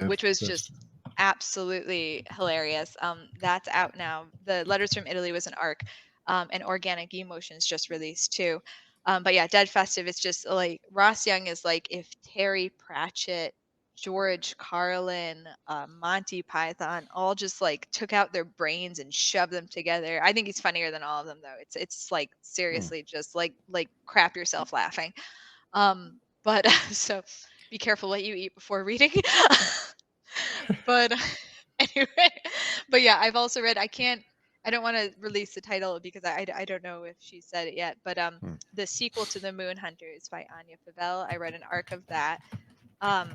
which was just absolutely hilarious. That's out now. The Letters from Italy was an arc, and Organic Emotions just released too. But yeah, Dead Festive. It's just like Ross Young is like if Terry Pratchett, George Carlin, Monty Python all just like took out their brains and shoved them together. I think he's funnier than all of them though. It's like seriously just like crap yourself laughing. But so be careful what you eat before reading. But anyway, but yeah, I've also read. I don't want to release the title because I don't know if she said it yet. But Hmm. the sequel to The Moon Hunters by Anya Pavel. I read an arc of that. Um,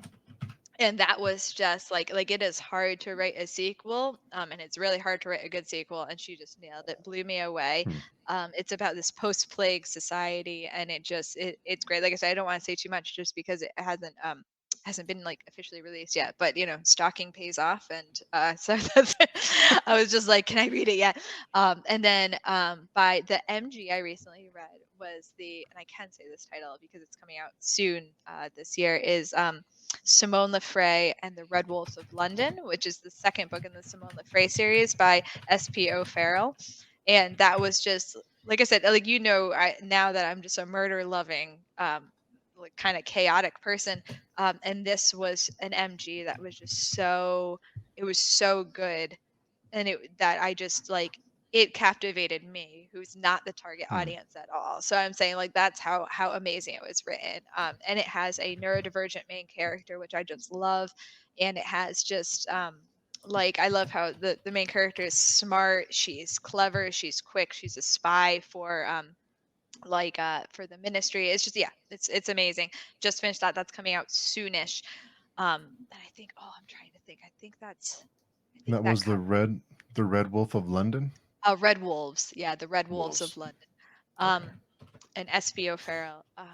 and that was just like it is hard to write a sequel, and it's really hard to write a good sequel, and she just nailed it, blew me away. Hmm. It's about this post-plague society, and it's great. Like I said, I don't want to say too much just because it hasn't been like officially released yet, but stalking pays off, and so that's I was just like, can I read it yet? And then by the MG I recently read was and I can say this title because it's coming out soon this year, is Simone Lefray and the Red Wolves of London, which is the second book in the Simone Lefray series by S.P. O'Farrell. And that was just, like I said, like, now that I'm just a murder loving, like kind of chaotic person. And this was an MG that was just it was so good. And that I just like, it captivated me, who's not the target Hmm. audience at all. So I'm saying, like, that's how amazing it was written. And it has a neurodivergent main character, which I just love. And it has just like, I love how the main character is smart, she's clever, she's quick, she's a spy for the ministry. It's just, yeah, it's amazing. Just finished that. That's coming out soonish. And I think, oh, I'm trying to think. I think That that was covers the Red Wolf of London. Red Wolves. Yeah, the Red Wolves of Wolves. London. Okay. Um, and S.B. O'Farrell. I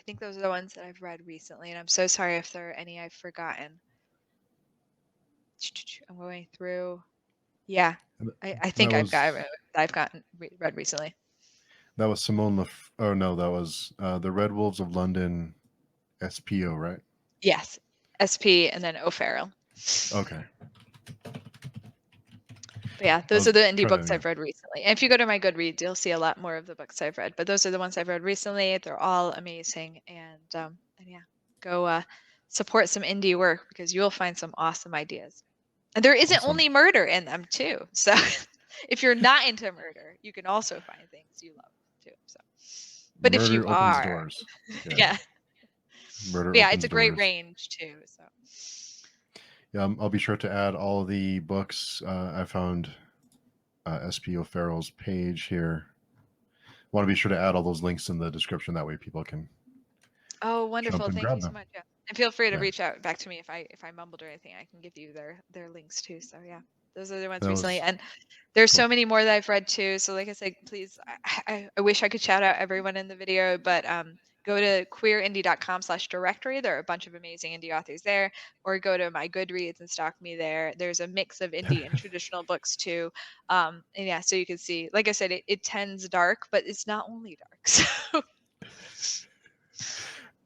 think those are the ones that I've read recently, and I'm so sorry if there are any I've forgotten. I'm going through. Yeah, And I That think was I've gotten read recently. that was Simone Lef. Oh no, that was the Red Wolves of London. SPO, right? Yes, S.P. and then O'Farrell. Okay. But yeah, I those are was the indie trying to books think I've read recently. And if you go to my Goodreads, you'll see a lot more of the books I've read. But those are the ones I've read recently. They're all amazing. And yeah, go support some indie work because you'll find some awesome ideas. And there isn't awesome. only murder in them too. So if you're not into murder, you can also find things you love too. So, but if you Murder opens are, doors. Yeah. yeah, Murder but yeah, it's opens a great doors. range too. So Yeah, I'll be sure to add all of the books. I found SP O'Farrell's page here. Want to be sure to add all those links in the description. That way people can oh, jump wonderful. and Thank you grab so them. much. Yeah. And feel free to Yeah. reach out back to me if I mumbled or anything. I can give you their links too. So yeah. Those are the ones That recently. was And there's cool. so many more that I've read too. So like I said, please, I wish I could shout out everyone in the video, but go to queerindie.com/directory. There are a bunch of amazing indie authors there, or go to my Goodreads and stalk me there. There's a mix of indie and traditional books too. And yeah, so you can see, like I said, it tends dark, but it's not only dark. So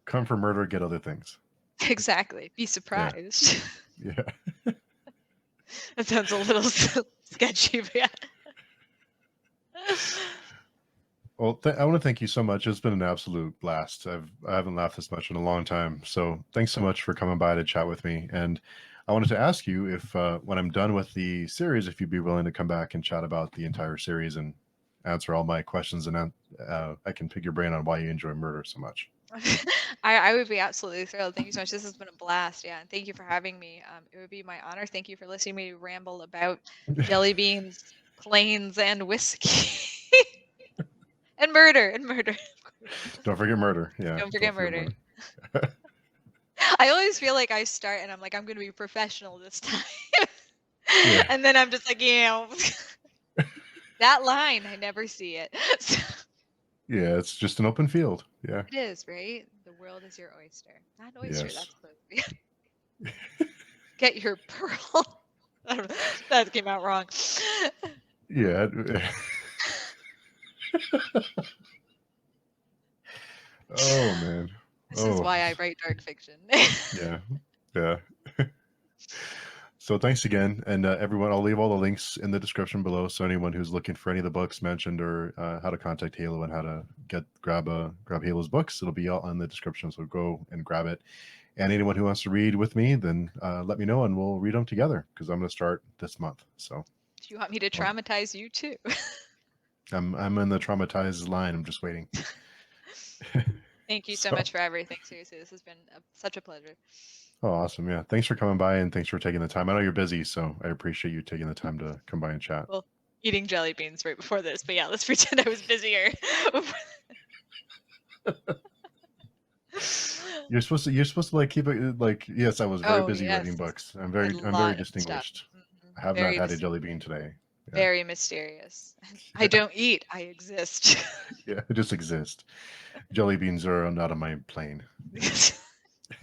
Come for murder, get other things. exactly. Be Yeah. surprised. Yeah. That sounds a little sketchy, but yeah. Well, I want to thank you so much. It's been an absolute blast. I haven't laughed this much in a long time. So thanks so much for coming by to chat with me. And I wanted to ask you if, when I'm done with the series, if you'd be willing to come back and chat about the entire series and answer all my questions, and I can pick your brain on why you enjoy murder so much. I would be absolutely thrilled. Thank you so much. This has been a blast. Yeah, and thank you for having me. It would be my honor. Thank you for listening to me ramble about jelly beans, planes, and whiskey, and murder, and murder. Don't forget murder. Yeah, Don't don't forget forget murder. murder. I always feel like I start and I'm like, I'm going to be professional this time. Yeah. And then I'm just like, that line, I never see it. So, Yeah, it's just an open field. Yeah. it is, right? The world is your oyster. Not oyster, Yes. that's close. Get your pearl. That came out wrong. Yeah. Oh man. This is Oh why I write dark fiction. yeah. Yeah. So thanks again, and everyone. I'll leave all the links in the description below. So anyone who's looking for any of the books mentioned, or how to contact Halo and how to grab Halo's books, it'll be all in the description. So go and grab it. And anyone who wants to read with me, then let me know, and we'll read them together because I'm going to start this month. So Do you want me to well, traumatize you too? I'm in the traumatized line. I'm just waiting. Thank you so So much for everything. Seriously, this has been such a pleasure. oh, awesome. Yeah, thanks for coming by, and thanks for taking the time. I know you're busy, so I appreciate you taking the time to come by and chat. Well, eating jelly beans right before this, but yeah, let's pretend I was busier. you're supposed to like keep it like, yes, I was very Oh, busy writing yes. books. A I'm very lot of stuff. distinguished. Mhm. I have not Very had a jelly bean distinguished. today. Yeah. Very mysterious. I Yeah. don't eat, I exist. Yeah. I just exist. Jelly beans are not on my plane.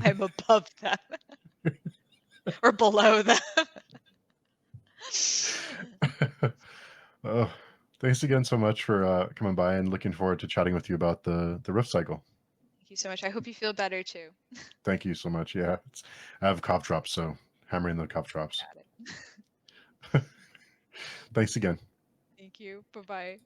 I'm above them or below them. Oh, thanks again so much for coming by, and looking forward to chatting with you about the riff cycle. Thank you so much. I hope you feel better too. Thank you so much. Yeah, I have cough drops, so hammering the cough drops. Got it. Thanks again. Thank you. Bye-bye.